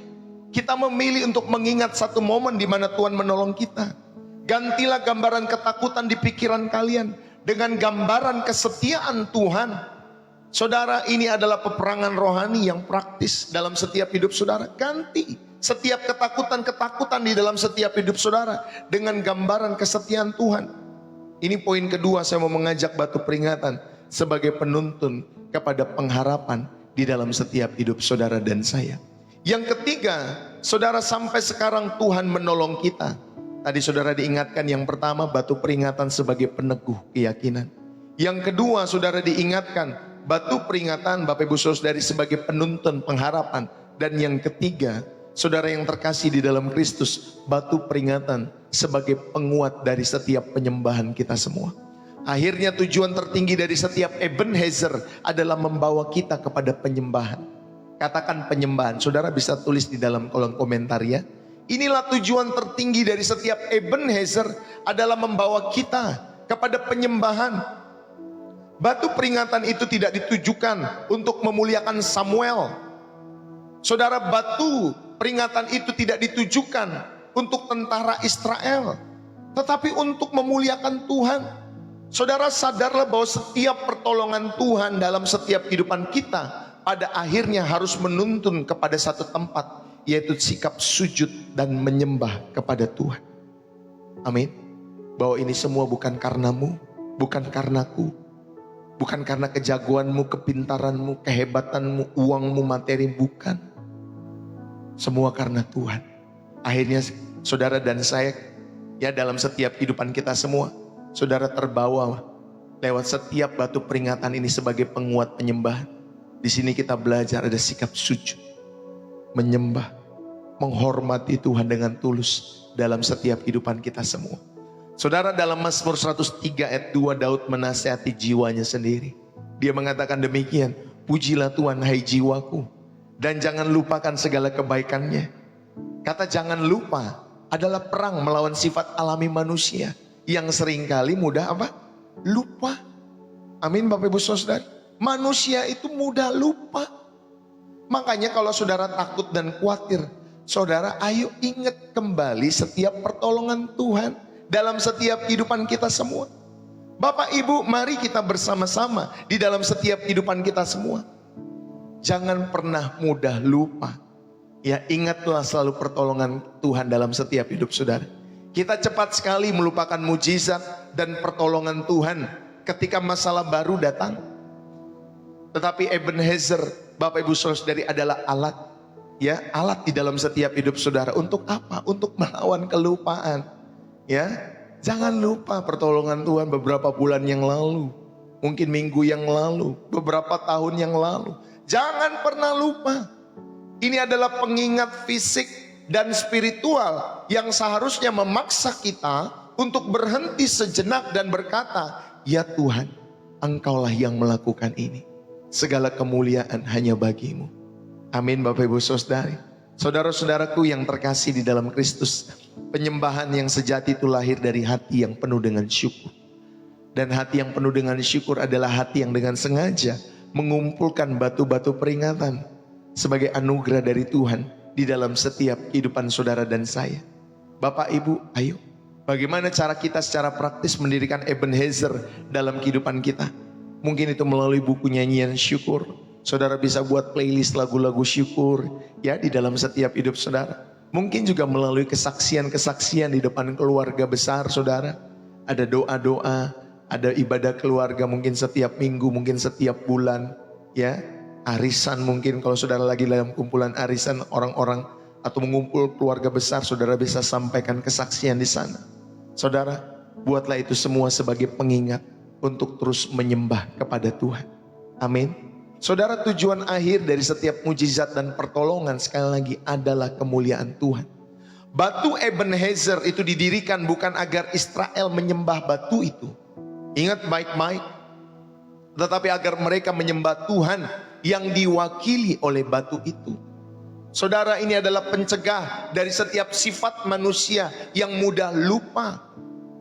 kita memilih untuk mengingat satu momen di mana Tuhan menolong kita. Gantilah gambaran ketakutan di pikiran kalian dengan gambaran kesetiaan Tuhan. Saudara, ini adalah peperangan rohani yang praktis dalam setiap hidup saudara. Ganti setiap ketakutan-ketakutan di dalam setiap hidup saudara dengan gambaran kesetiaan Tuhan. Ini poin kedua, saya mau mengajak batu peringatan sebagai penuntun kepada pengharapan di dalam setiap hidup saudara dan saya. Yang ketiga, saudara, sampai sekarang Tuhan menolong kita. Tadi saudara diingatkan yang pertama, batu peringatan sebagai peneguh keyakinan. Yang kedua, saudara diingatkan batu peringatan Bapak Ibu Saudari sebagai penuntun pengharapan. Dan yang ketiga, saudara yang terkasih di dalam Kristus, batu peringatan sebagai penguat dari setiap penyembahan kita semua. Akhirnya tujuan tertinggi dari setiap Ebenezer adalah membawa kita kepada penyembahan. Katakan penyembahan. Saudara bisa tulis di dalam kolom komentar ya. Inilah tujuan tertinggi dari setiap Ebenezer adalah membawa kita kepada penyembahan. Batu peringatan itu tidak ditujukan untuk memuliakan Samuel. Saudara, batu peringatan itu tidak ditujukan untuk tentara Israel, tetapi untuk memuliakan Tuhan. Saudara, sadarlah bahwa setiap pertolongan Tuhan dalam setiap kehidupan kita pada akhirnya harus menuntun kepada satu tempat, yaitu sikap sujud dan menyembah kepada Tuhan. Amin. Bahwa ini semua bukan karenamu, bukan karenaku, bukan karena kejagoanmu, kepintaranmu, kehebatanmu, uangmu, materi, bukan. Semua karena Tuhan. Akhirnya saudara dan saya, ya dalam setiap kehidupan kita semua, saudara terbawa lewat setiap batu peringatan ini sebagai penguat penyembahan. Di sini kita belajar ada sikap sujud, menyembah, menghormati Tuhan dengan tulus dalam setiap kehidupan kita semua. Saudara, dalam Mazmur 103 ayat 2, Daud menasihati jiwanya sendiri. Dia mengatakan demikian, pujilah Tuhan hai jiwaku, dan jangan lupakan segala kebaikannya. Kata jangan lupa adalah perang melawan sifat alami manusia yang seringkali mudah apa? Lupa. Amin Bapak Ibu Saudara. Manusia itu mudah lupa. Makanya kalau saudara takut dan khawatir, saudara ayo ingat kembali setiap pertolongan Tuhan dalam setiap kehidupan kita semua. Bapak Ibu, mari kita bersama-sama di dalam setiap kehidupan kita semua. Jangan pernah mudah lupa. Ya, ingatlah selalu pertolongan Tuhan dalam setiap hidup saudara. Kita cepat sekali melupakan mujizat dan pertolongan Tuhan ketika masalah baru datang. Tetapi Ebenezer, Bapak Ibu Saudari, adalah alat. Ya, alat di dalam setiap hidup saudara. Untuk apa? Untuk melawan kelupaan. Ya, jangan lupa pertolongan Tuhan beberapa bulan yang lalu. Mungkin minggu yang lalu, beberapa tahun yang lalu. Jangan pernah lupa. Ini adalah pengingat fisik dan spiritual yang seharusnya memaksa kita untuk berhenti sejenak dan berkata, ya Tuhan, Engkaulah yang melakukan ini. Segala kemuliaan hanya bagimu. Amin Bapak Ibu Saudari. Saudara-saudaraku yang terkasih di dalam Kristus, penyembahan yang sejati itu lahir dari hati yang penuh dengan syukur. Dan hati yang penuh dengan syukur adalah hati yang dengan sengaja mengumpulkan batu-batu peringatan sebagai anugerah dari Tuhan di dalam setiap kehidupan saudara dan saya. Bapak Ibu, ayo. Bagaimana cara kita secara praktis mendirikan Ebenezer dalam kehidupan kita? Mungkin itu melalui buku nyanyian syukur. Saudara bisa buat playlist lagu-lagu syukur ya di dalam setiap hidup saudara. Mungkin juga melalui kesaksian-kesaksian di depan keluarga besar saudara. Ada doa-doa, ada ibadah keluarga mungkin setiap minggu, mungkin setiap bulan ya. Arisan mungkin kalau saudara lagi dalam kumpulan arisan orang-orang atau mengumpul keluarga besar, saudara bisa sampaikan kesaksian di sana. Saudara, buatlah itu semua sebagai pengingat untuk terus menyembah kepada Tuhan. Amin. Saudara, tujuan akhir dari setiap mujizat dan pertolongan sekali lagi adalah kemuliaan Tuhan. Batu Ebenezer itu didirikan bukan agar Israel menyembah batu itu. Ingat baik-baik. Tetapi agar mereka menyembah Tuhan yang diwakili oleh batu itu. Saudara, ini adalah pencegah dari setiap sifat manusia yang mudah lupa.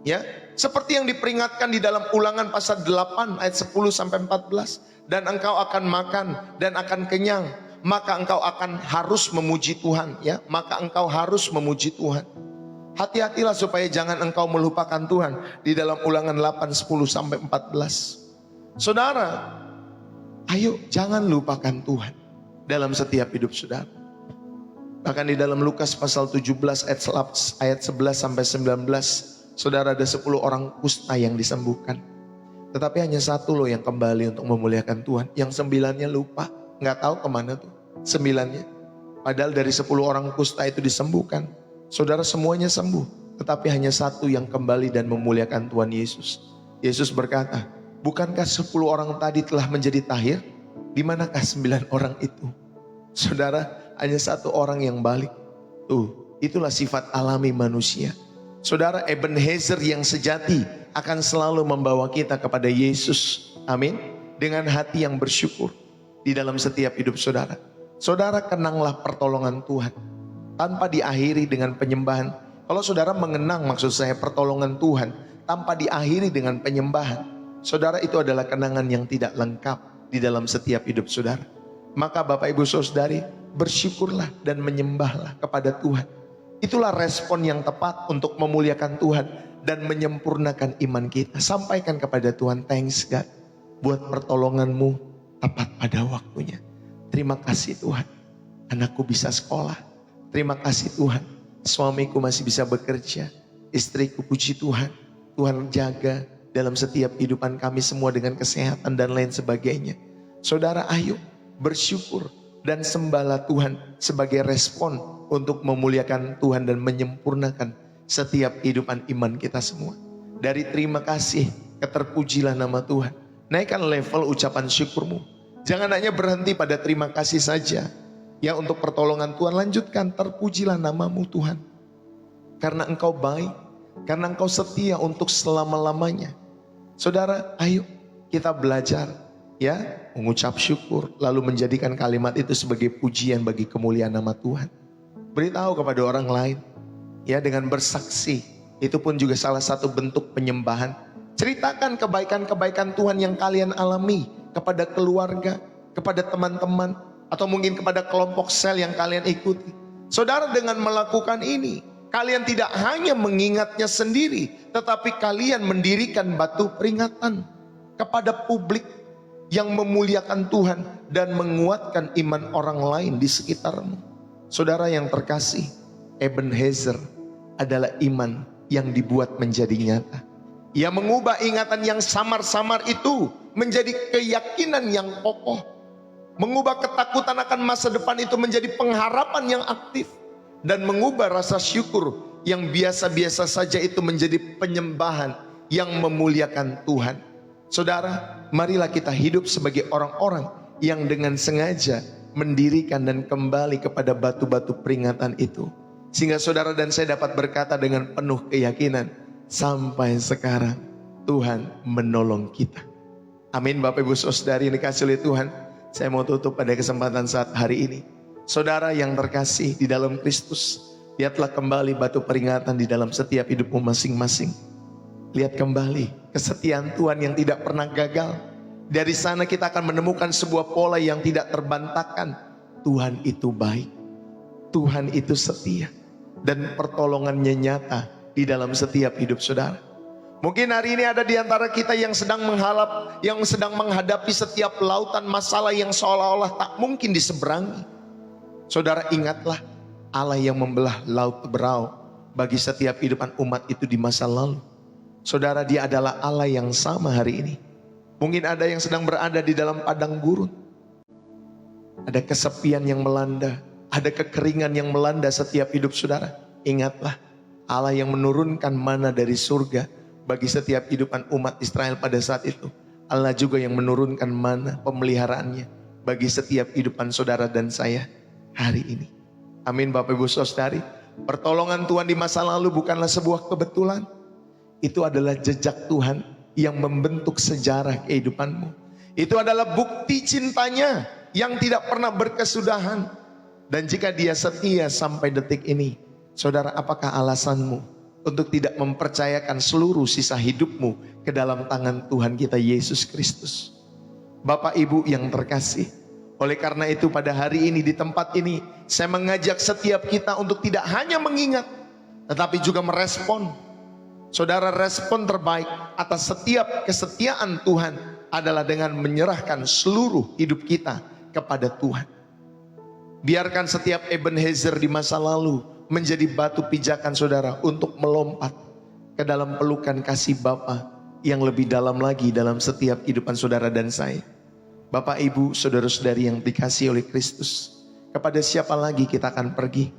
Ya, seperti yang diperingatkan di dalam Ulangan pasal 8 ayat 10 sampai 14. Dan engkau akan makan dan akan kenyang, maka engkau akan harus memuji Tuhan, ya. Maka engkau harus memuji Tuhan. Hati-hatilah supaya jangan engkau melupakan Tuhan di dalam Ulangan 8 10 sampai 14. Saudara, ayo jangan lupakan Tuhan dalam setiap hidup saudara. Bahkan di dalam Lukas pasal 17 ayat 11 sampai 19, saudara, ada 10 orang kusta yang disembuhkan. Tetapi hanya satu loh yang kembali untuk memuliakan Tuhan. Yang 9-nya lupa, nggak tahu kemana tuh 9-nya. Padahal dari 10 orang kusta itu disembuhkan, saudara, semuanya sembuh. Tetapi hanya satu yang kembali dan memuliakan Tuhan Yesus. Yesus berkata, bukankah 10 orang tadi telah menjadi tahir? Di manakah 9 orang itu? Saudara, hanya satu orang yang balik. Tuh, itulah sifat alami manusia. Saudara, Ebenezer yang sejati akan selalu membawa kita kepada Yesus. Amin. Dengan hati yang bersyukur di dalam setiap hidup saudara. Saudara, kenanglah pertolongan Tuhan tanpa diakhiri dengan penyembahan. Kalau saudara mengenang, maksud saya, pertolongan Tuhan tanpa diakhiri dengan penyembahan, saudara, itu adalah kenangan yang tidak lengkap di dalam setiap hidup saudara. Maka Bapak Ibu Saudari, bersyukurlah dan menyembahlah kepada Tuhan. Itulah respon yang tepat untuk memuliakan Tuhan dan menyempurnakan iman kita. Sampaikan kepada Tuhan, thanks God buat pertolonganmu tepat pada waktunya. Terima kasih Tuhan, anakku bisa sekolah. Terima kasih Tuhan, suamiku masih bisa bekerja. Istriku, puji Tuhan, Tuhan jaga dalam setiap kehidupan kami semua dengan kesehatan dan lain sebagainya. Saudara, ayo bersyukur dan sembahlah Tuhan sebagai respon untuk memuliakan Tuhan dan menyempurnakan setiap kehidupan iman kita semua. Dari terima kasih ke terpujilah nama Tuhan. Naikkan level ucapan syukurmu. Jangan hanya berhenti pada terima kasih saja. Ya, untuk pertolongan Tuhan, lanjutkan, terpujilah namamu Tuhan. Karena engkau baik, karena engkau setia untuk selama-lamanya. Saudara, ayo kita belajar ya mengucap syukur, lalu menjadikan kalimat itu sebagai pujian bagi kemuliaan nama Tuhan. Beritahu kepada orang lain ya, dengan bersaksi. Itu pun juga salah satu bentuk penyembahan. Ceritakan kebaikan-kebaikan Tuhan yang kalian alami kepada keluarga, kepada teman-teman, atau mungkin kepada kelompok sel yang kalian ikuti. Saudara, dengan melakukan ini, kalian tidak hanya mengingatnya sendiri, tetapi kalian mendirikan batu peringatan kepada publik yang memuliakan Tuhan dan menguatkan iman orang lain di sekitarmu. Saudara yang terkasih, Ebenezer adalah iman yang dibuat menjadi nyata. Ia mengubah ingatan yang samar-samar itu menjadi keyakinan yang kokoh. Mengubah ketakutan akan masa depan itu menjadi pengharapan yang aktif. Dan mengubah rasa syukur yang biasa-biasa saja itu menjadi penyembahan yang memuliakan Tuhan. Saudara, marilah kita hidup sebagai orang-orang yang dengan sengaja mendirikan dan kembali kepada batu-batu peringatan itu. Sehingga saudara dan saya dapat berkata dengan penuh keyakinan, sampai sekarang Tuhan menolong kita. Amin. Bapak Ibu Saudari yang dikasihi oleh Tuhan, saya mau tutup pada kesempatan saat hari ini. Saudara yang terkasih di dalam Kristus, lihatlah kembali batu peringatan di dalam setiap hidupmu masing-masing. Lihat kembali kesetiaan Tuhan yang tidak pernah gagal. Dari sana kita akan menemukan sebuah pola yang tidak terbantahkan. Tuhan itu baik, Tuhan itu setia, dan pertolongannya nyata di dalam setiap hidup saudara. Mungkin hari ini ada di antara kita yang sedang menghadapi setiap lautan masalah yang seolah-olah tak mungkin diseberangi. Saudara, ingatlah Allah yang membelah laut Teberau bagi setiap kehidupan umat itu di masa lalu. Saudara, Dia adalah Allah yang sama hari ini. Mungkin ada yang sedang berada di dalam padang gurun. Ada kesepian yang melanda, ada kekeringan yang melanda setiap hidup saudara. Ingatlah Allah yang menurunkan mana dari surga bagi setiap kehidupan umat Israel pada saat itu. Allah juga yang menurunkan mana pemeliharaannya bagi setiap kehidupan saudara dan saya hari ini. Amin. Bapak Ibu Saudari, pertolongan Tuhan di masa lalu bukanlah sebuah kebetulan. Itu adalah jejak Tuhan yang membentuk sejarah kehidupanmu. Itu adalah bukti cintanya yang tidak pernah berkesudahan. Dan jika Dia setia sampai detik ini, saudara, apakah alasanmu untuk tidak mempercayakan seluruh sisa hidupmu ke dalam tangan Tuhan kita Yesus Kristus? Bapak Ibu yang terkasih, oleh karena itu pada hari ini di tempat ini saya mengajak setiap kita untuk tidak hanya mengingat, tetapi juga merespon. Saudara, respon terbaik atas setiap kesetiaan Tuhan adalah dengan menyerahkan seluruh hidup kita kepada Tuhan. Biarkan setiap Ebenezer di masa lalu menjadi batu pijakan saudara untuk melompat ke dalam pelukan kasih Bapa yang lebih dalam lagi dalam setiap kehidupan saudara dan saya. Bapak, Ibu, saudara-saudari yang dikasihi oleh Kristus, kepada siapa lagi kita akan pergi?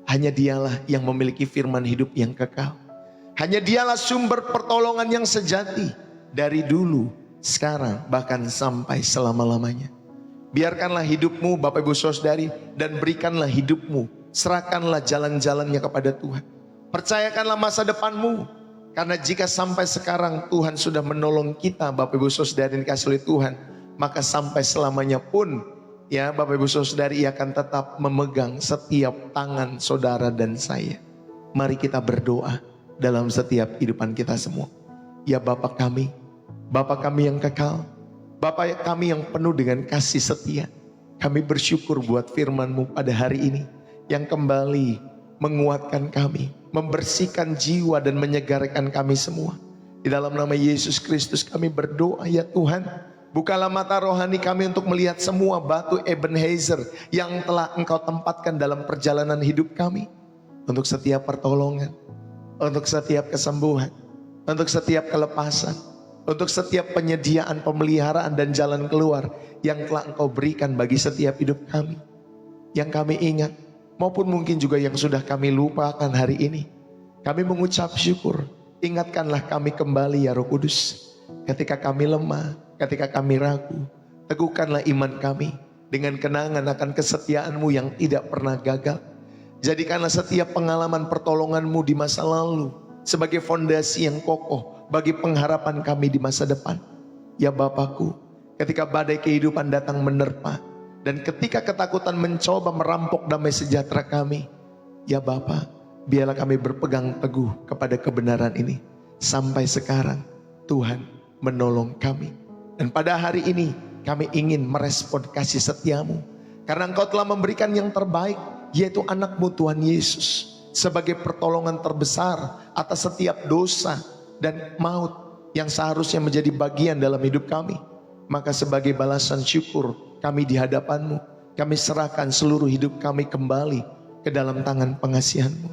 Hanya Dialah yang memiliki firman hidup yang kekal. Hanya Dialah sumber pertolongan yang sejati dari dulu, sekarang, bahkan sampai selama-lamanya. Biarkanlah hidupmu Bapak Ibu Saudari, dan berikanlah hidupmu, serahkanlah jalan-jalannya kepada Tuhan. Percayakanlah masa depanmu, karena jika sampai sekarang Tuhan sudah menolong kita Bapak Ibu Saudari yang dikasihi oleh Tuhan, maka sampai selamanya pun ya Bapak Ibu Saudari akan tetap memegang setiap tangan saudara dan saya. Mari kita berdoa dalam setiap kehidupan kita semua. Ya Bapa kami yang kekal, Bapa kami yang penuh dengan kasih setia, kami bersyukur buat firman-Mu pada hari ini yang kembali menguatkan kami, membersihkan jiwa dan menyegarkan kami semua. Di dalam nama Yesus Kristus kami berdoa ya Tuhan, bukalah mata rohani kami untuk melihat semua batu Ebenezer yang telah Engkau tempatkan dalam perjalanan hidup kami. Untuk setiap pertolongan, untuk setiap kesembuhan, untuk setiap kelepasan, untuk setiap penyediaan, pemeliharaan dan jalan keluar yang telah Engkau berikan bagi setiap hidup kami. Yang kami ingat maupun mungkin juga yang sudah kami lupakan hari ini, kami mengucap syukur. Ingatkanlah kami kembali ya Roh Kudus. Ketika kami lemah, ketika kami ragu, teguhkanlah iman kami dengan kenangan akan kesetiaan-Mu yang tidak pernah gagal. Jadikanlah setiap pengalaman pertolongan-Mu di masa lalu sebagai fondasi yang kokoh bagi pengharapan kami di masa depan. Ya Bapakku, ketika badai kehidupan datang menerpa, dan ketika ketakutan mencoba merampok damai sejahtera kami, ya Bapa, biarlah kami berpegang teguh kepada kebenaran ini. Sampai sekarang Tuhan menolong kami. Dan pada hari ini kami ingin merespon kasih setiamu. Karena Engkau telah memberikan yang terbaik, yaitu anak-Mu Tuhan Yesus. Sebagai pertolongan terbesar atas setiap dosa dan maut yang seharusnya menjadi bagian dalam hidup kami. Maka sebagai balasan syukur kami di hadapan-Mu, kami serahkan seluruh hidup kami kembali ke dalam tangan pengasihan-Mu.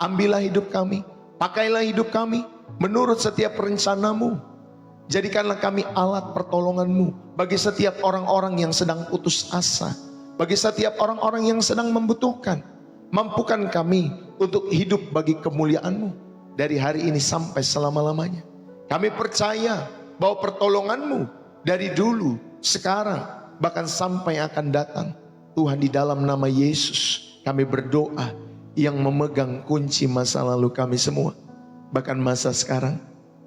Ambillah hidup kami, pakailah hidup kami menurut setiap rencana-Mu. Jadikanlah kami alat pertolongan-Mu bagi setiap orang-orang yang sedang putus asa, bagi setiap orang-orang yang sedang membutuhkan. Mampukan kami untuk hidup bagi kemuliaan-Mu dari hari ini sampai selama-lamanya. Kami percaya bahwa pertolongan-Mu dari dulu, sekarang, bahkan sampai akan datang. Tuhan, di dalam nama Yesus kami berdoa, yang memegang kunci masa lalu kami semua, bahkan masa sekarang,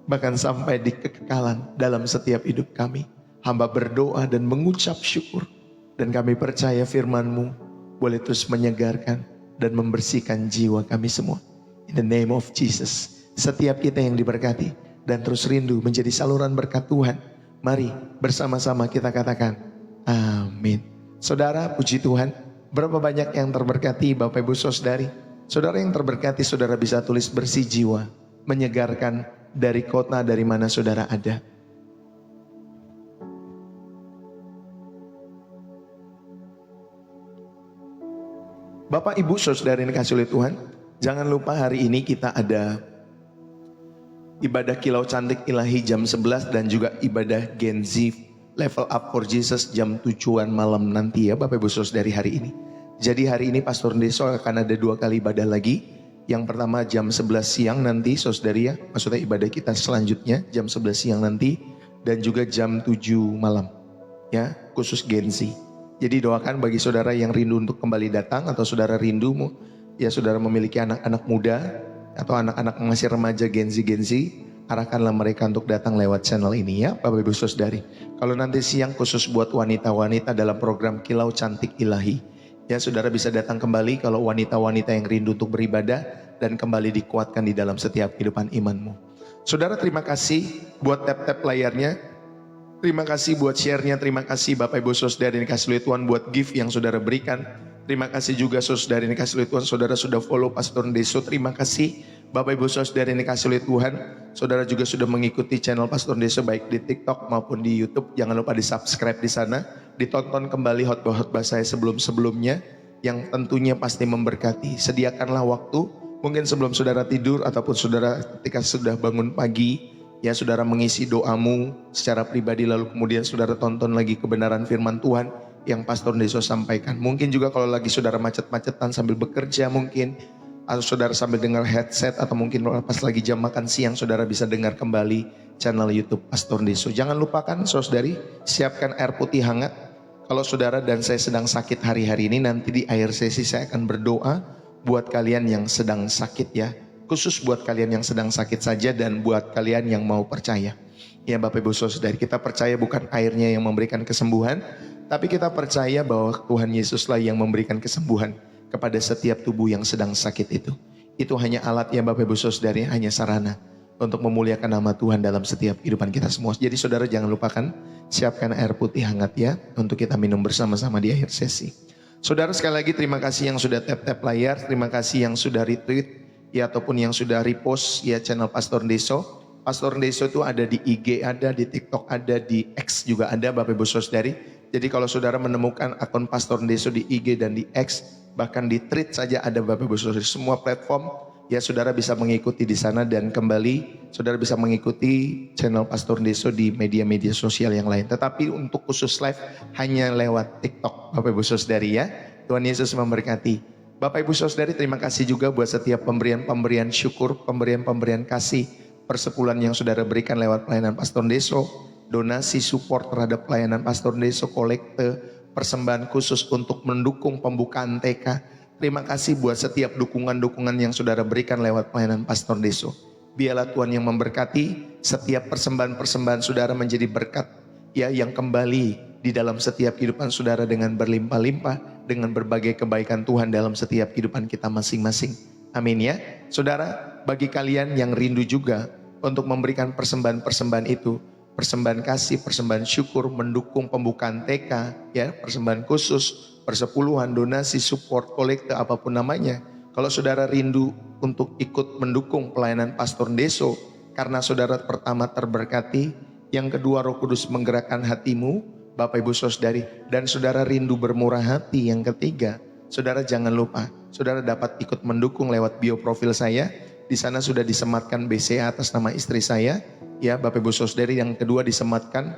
bahkan sampai di kekekalan dalam setiap hidup kami. Hamba berdoa dan mengucap syukur, dan kami percaya firman-Mu boleh terus menyegarkan dan membersihkan jiwa kami semua. In the name of Jesus, setiap kita yang diberkati dan terus rindu menjadi saluran berkat Tuhan, mari bersama-sama kita katakan amin. Saudara, puji Tuhan, berapa banyak yang terberkati Bapak Ibu Saudari. Saudara yang terberkati, saudara bisa tulis bersih jiwa, menyegarkan dari kota dari mana saudara ada. Bapak Ibu Saudara yang dikasihi oleh Tuhan, jangan lupa hari ini kita ada ibadah Kilau Cantik Ilahi jam 11 dan juga ibadah Gen Z Level Up for Jesus jam 7-an malam nanti ya Bapak Ibu Saudari hari ini. Jadi hari ini Pastor Deso akan ada 2 kali ibadah lagi. Yang pertama jam 11 siang nanti saudari ya, maksudnya ibadah kita selanjutnya jam 11 siang nanti, dan juga jam 7 malam ya, khusus Gen Z. Jadi doakan bagi saudara yang rindu untuk kembali datang, atau saudara rindu ya saudara memiliki anak-anak muda atau anak-anak masih remaja Gen Z, arahkanlah mereka untuk datang lewat channel ini ya Bapak Ibu Saudari. Kalau nanti siang khusus buat wanita-wanita dalam program Kilau Cantik Ilahi, ya saudara bisa datang kembali kalau wanita-wanita yang rindu untuk beribadah dan kembali dikuatkan di dalam setiap kehidupan imanmu. Saudara, terima kasih buat tap-tap layarnya. Terima kasih buat share-nya, terima kasih Bapak Ibu Saudara yang dikasihi oleh Tuhan buat gift yang saudara berikan. Terima kasih juga saudara yang dikasihi oleh Tuhan, saudara sudah follow Pastor Deso. Terima kasih Bapak Ibu Saudara yang dikasihi oleh Tuhan, saudara juga sudah mengikuti channel Pastor Deso baik di TikTok maupun di YouTube. Jangan lupa di subscribe di sana, ditonton kembali khotbah-khotbah saya sebelum-sebelumnya yang tentunya pasti memberkati. Sediakanlah waktu, mungkin sebelum saudara tidur ataupun saudara ketika sudah bangun pagi, ya saudara mengisi doamu secara pribadi, lalu kemudian saudara tonton lagi kebenaran firman Tuhan yang Pastor Deso sampaikan. Mungkin juga kalau lagi saudara macet-macetan sambil bekerja mungkin, atau saudara sambil dengar headset, atau mungkin pas lagi jam makan siang saudara bisa dengar kembali channel YouTube Pastor Deso. Jangan lupakan saudari, siapkan air putih hangat. Kalau saudara dan saya sedang sakit hari-hari ini, nanti di akhir sesi saya akan berdoa buat kalian yang sedang sakit ya. Khusus buat kalian yang sedang sakit saja dan buat kalian yang mau percaya. Ya Bapak Ibu Saudari, kita percaya bukan airnya yang memberikan kesembuhan, tapi kita percaya bahwa Tuhan Yesuslah yang memberikan kesembuhan kepada setiap tubuh yang sedang sakit itu. Itu hanya alat ya Bapak Ibu Saudari, hanya sarana untuk memuliakan nama Tuhan dalam setiap kehidupan kita semua. Jadi saudara jangan lupakan, siapkan air putih hangat ya, untuk kita minum bersama-sama di akhir sesi. Saudara sekali lagi terima kasih yang sudah tap-tap layar, terima kasih yang sudah retweet ya ataupun yang sudah repost ya channel Pastor Deso. Pastor Deso itu ada di IG, ada di TikTok, ada di X juga ada Bapak Ibu Saudari. Jadi kalau saudara menemukan akun Pastor Deso di IG dan di X, bahkan di Thread saja ada Bapak Ibu Saudari, semua platform ya saudara bisa mengikuti di sana, dan kembali saudara bisa mengikuti channel Pastor Deso di media-media sosial yang lain. Tetapi untuk khusus live hanya lewat TikTok Bapak Ibu Saudari ya. Tuhan Yesus memberkati. Bapak Ibu Saudari, terima kasih juga buat setiap pemberian-pemberian syukur, pemberian-pemberian kasih persepuluhan yang saudara berikan lewat pelayanan Pastor Deso, donasi support terhadap pelayanan Pastor Deso, kolekte, persembahan khusus untuk mendukung pembukaan TK. Terima kasih buat setiap dukungan-dukungan yang saudara berikan lewat pelayanan Pastor Deso. Biarlah Tuhan yang memberkati setiap persembahan-persembahan saudara menjadi berkat ya, yang kembali di dalam setiap kehidupan saudara dengan berlimpah-limpah, dengan berbagai kebaikan Tuhan dalam setiap kehidupan kita masing-masing. Amin ya. Saudara, bagi kalian yang rindu juga untuk memberikan persembahan-persembahan itu, persembahan kasih, persembahan syukur, mendukung pembukaan TK, ya, persembahan khusus, persepuluhan, donasi, support, kolekte, apapun namanya. Kalau saudara rindu untuk ikut mendukung pelayanan Pastor Deso, karena saudara pertama terberkati, yang kedua Roh Kudus menggerakkan hatimu, Bapak Ibu Saudari, dan saudara rindu bermurah hati, yang ketiga, saudara jangan lupa, saudara dapat ikut mendukung lewat bio profil saya. Di sana sudah disematkan BCA atas nama istri saya, ya Bapak Ibu Saudari. Yang kedua disematkan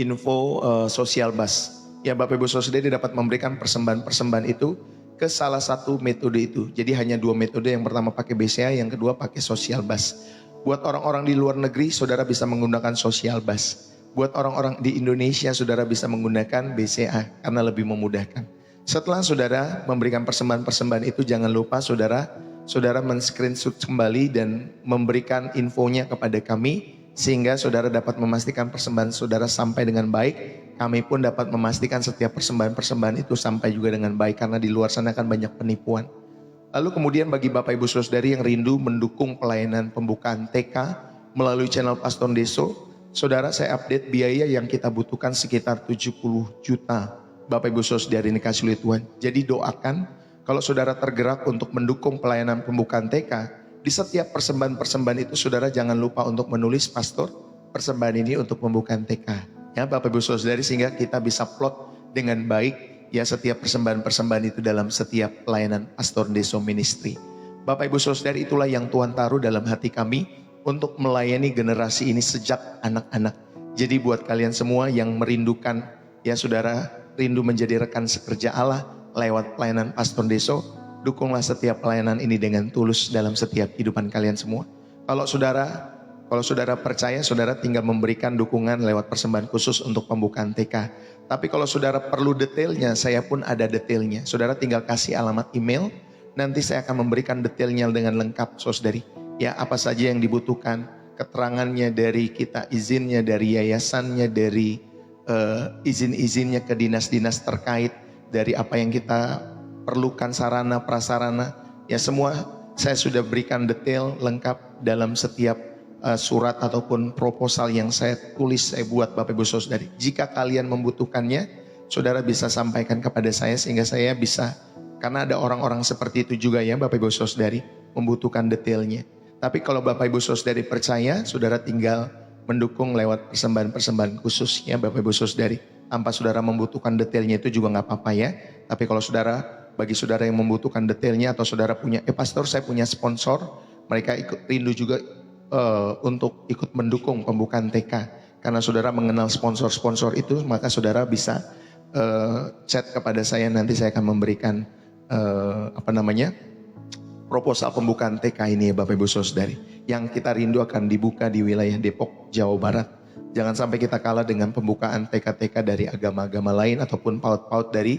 info sosial bus. Ya Bapak Ibu Saudari dapat memberikan persembahan-persembahan itu ke salah satu metode itu. Jadi hanya dua metode, yang pertama pakai BCA, yang kedua pakai sosial bus. Buat orang-orang di luar negeri, saudara bisa menggunakan sosial bus. Buat orang-orang di Indonesia, saudara bisa menggunakan BCA karena lebih memudahkan. Setelah saudara memberikan persembahan-persembahan itu, jangan lupa saudara men-screenshot kembali dan memberikan infonya kepada kami, sehingga saudara dapat memastikan persembahan saudara sampai dengan baik. Kami pun dapat memastikan setiap persembahan-persembahan itu sampai juga dengan baik, karena di luar sana kan banyak penipuan. Lalu kemudian bagi Bapak Ibu Saudari yang rindu mendukung pelayanan pembukaan TK melalui channel Pastor Deso, saudara saya update biaya yang kita butuhkan sekitar 70 juta. Bapak Ibu Saudari ini kasih oleh Tuhan. Jadi doakan kalau saudara tergerak untuk mendukung pelayanan pembukaan TK, di setiap persembahan-persembahan itu saudara jangan lupa untuk menulis Pastor, persembahan ini untuk pembukaan TK. Ya Bapak Ibu Saudari, sehingga kita bisa plot dengan baik ya setiap persembahan-persembahan itu dalam setiap pelayanan Pastor Deso Ministry. Bapak Ibu Saudari, itulah yang Tuhan taruh dalam hati kami untuk melayani generasi ini sejak anak-anak. Jadi buat kalian semua yang merindukan, ya saudara rindu menjadi rekan sekerja Allah lewat pelayanan Pastor Deso, dukunglah setiap pelayanan ini dengan tulus dalam setiap kehidupan kalian semua. Kalau saudara percaya, saudara tinggal memberikan dukungan lewat persembahan khusus untuk pembukaan TK. Tapi kalau saudara perlu detailnya, saya pun ada detailnya. Saudara tinggal kasih alamat email, nanti saya akan memberikan detailnya dengan lengkap, saudari. Ya, apa saja yang dibutuhkan, keterangannya dari kita, izinnya dari yayasannya, dari izin-izinnya ke dinas-dinas terkait, dari apa yang kita perlukan, sarana, prasarana, ya semua saya sudah berikan detail lengkap dalam setiap surat ataupun proposal yang saya tulis, saya buat Bapak Ibu Saudari. Jika kalian membutuhkannya, saudara bisa sampaikan kepada saya sehingga saya bisa, karena ada orang-orang seperti itu juga ya Bapak Ibu Saudari, membutuhkan detailnya. Tapi kalau Bapak Ibu Saudari percaya, saudara tinggal mendukung lewat persembahan-persembahan khususnya Bapak Ibu Saudari. Tanpa saudara membutuhkan detailnya itu juga gak apa-apa ya. Tapi kalau bagi saudara yang membutuhkan detailnya, atau saudara punya, Pastor saya punya sponsor, mereka ikut rindu juga untuk ikut mendukung pembukaan TK, karena saudara mengenal sponsor-sponsor itu, maka saudara bisa chat kepada saya, nanti saya akan memberikan proposal pembukaan TK ini ya Bapak Ibu Saudari, yang kita rindu akan dibuka di wilayah Depok, Jawa Barat. Jangan sampai kita kalah dengan pembukaan TK-TK dari agama-agama lain ataupun paut-paut dari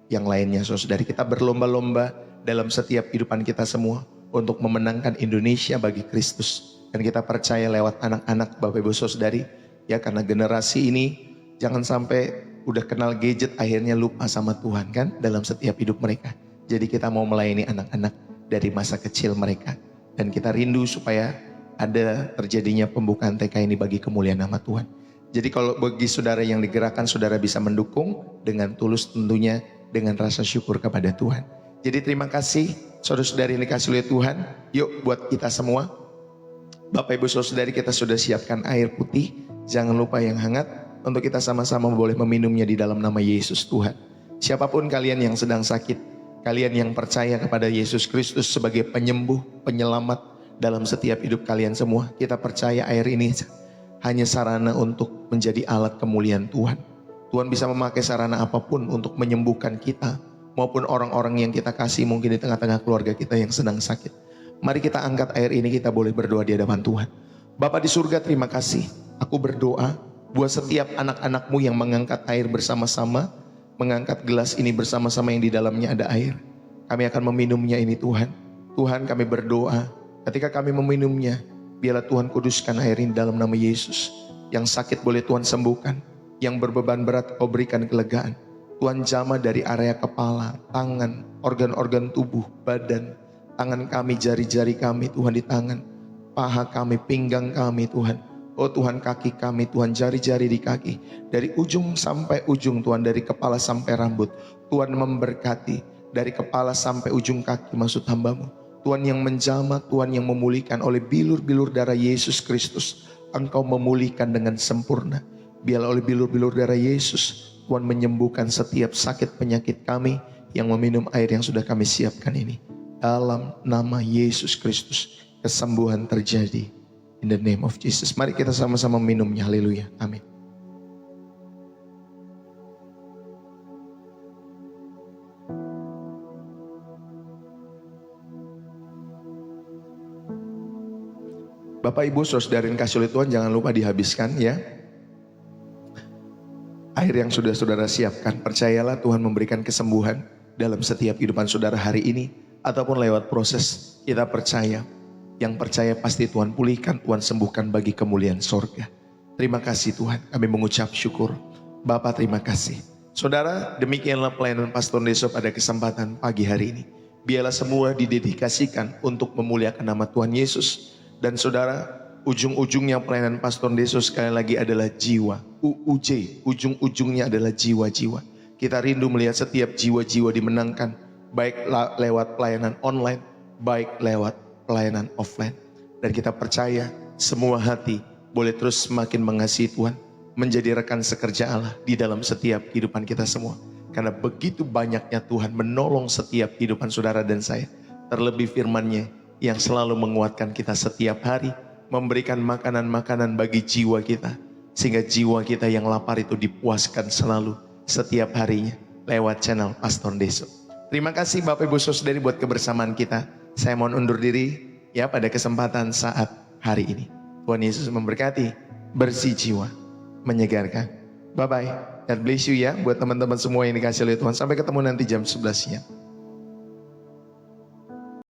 yang lainnya. Saudari, kita berlomba-lomba dalam setiap kehidupan kita semua untuk memenangkan Indonesia bagi Kristus. Dan kita percaya lewat anak-anak Bapak Ibu Saudari, ya, karena generasi ini jangan sampai udah kenal gadget akhirnya lupa sama Tuhan kan dalam setiap hidup mereka. Jadi kita mau melayani anak-anak dari masa kecil mereka, dan kita rindu supaya ada terjadinya pembukaan TK ini bagi kemuliaan nama Tuhan. Jadi kalau bagi saudara yang digerakkan, saudara bisa mendukung dengan tulus, tentunya dengan rasa syukur kepada Tuhan. Jadi terima kasih saudara-saudari yang dikasihi oleh Tuhan. Yuk buat kita semua, Bapak Ibu Saudari, kita sudah siapkan air putih, jangan lupa yang hangat, untuk kita sama-sama boleh meminumnya di dalam nama Yesus Tuhan. Siapapun kalian yang sedang sakit, kalian yang percaya kepada Yesus Kristus sebagai penyembuh, penyelamat dalam setiap hidup kalian semua, kita percaya air ini hanya sarana untuk menjadi alat kemuliaan Tuhan. Tuhan bisa memakai sarana apapun untuk menyembuhkan kita, maupun orang-orang yang kita kasih mungkin di tengah-tengah keluarga kita yang sedang sakit. Mari kita angkat air ini, kita boleh berdoa di hadapan Tuhan. Bapa di surga, terima kasih. Aku berdoa buat setiap anak-anakmu yang mengangkat air bersama-sama, mengangkat gelas ini bersama-sama yang di dalamnya ada air. Kami akan meminumnya ini Tuhan. Tuhan, kami berdoa ketika kami meminumnya, biarlah Tuhan kuduskan air ini dalam nama Yesus. Yang sakit boleh Tuhan sembuhkan, yang berbeban berat Kau berikan kelegaan. Tuhan jamah dari area kepala, tangan, organ-organ tubuh, badan, tangan kami, jari-jari kami Tuhan di tangan, paha kami, pinggang kami Tuhan. Oh Tuhan, kaki kami Tuhan, jari-jari di kaki, dari ujung sampai ujung Tuhan, dari kepala sampai rambut, Tuhan memberkati, dari kepala sampai ujung kaki maksud hamba-Mu. Tuhan yang menjamah, Tuhan yang memulihkan oleh bilur-bilur darah Yesus Kristus. Engkau memulihkan dengan sempurna. Biarlah oleh bilur-bilur darah Yesus, Tuhan menyembuhkan setiap sakit penyakit kami yang meminum air yang sudah kami siapkan ini. Dalam nama Yesus Kristus, kesembuhan terjadi. In the name of Jesus. Mari kita sama-sama minumnya. Haleluya. Amin. Bapak Ibu saudarain kasih oleh Tuhan, jangan lupa dihabiskan ya. Air yang sudah saudara siapkan, percayalah Tuhan memberikan kesembuhan dalam setiap kehidupan saudara hari ini ataupun lewat proses. Kita percaya. Yang percaya pasti Tuhan pulihkan, Tuhan sembuhkan bagi kemuliaan sorga. Terima kasih Tuhan, kami mengucap syukur. Bapak terima kasih. Saudara, demikianlah pelayanan Pastor Deso pada kesempatan pagi hari ini. Biarlah semua didedikasikan untuk memuliakan nama Tuhan Yesus. Dan saudara, ujung-ujungnya pelayanan Pastor Deso sekali lagi adalah jiwa. UUJ, ujung-ujungnya adalah jiwa-jiwa. Kita rindu melihat setiap jiwa-jiwa dimenangkan, baik lewat pelayanan online, baik lewat pelayanan offline. Dan kita percaya semua hati boleh terus semakin mengasihi Tuhan, menjadi rekan sekerja Allah di dalam setiap kehidupan kita semua. Karena begitu banyaknya Tuhan menolong setiap kehidupan saudara dan saya. Terlebih firman-Nya yang selalu menguatkan kita setiap hari, memberikan makanan-makanan bagi jiwa kita, sehingga jiwa kita yang lapar itu dipuaskan selalu setiap harinya lewat channel Pastor Deso. Terima kasih Bapak Ibu Saudari buat kebersamaan kita. Saya mohon undur diri ya pada kesempatan saat hari ini. Tuhan Yesus memberkati, bersih jiwa, menyegarkan. Bye bye. God bless you ya buat teman-teman semua yang dikasih oleh Tuhan. Sampai ketemu nanti jam 11 siang.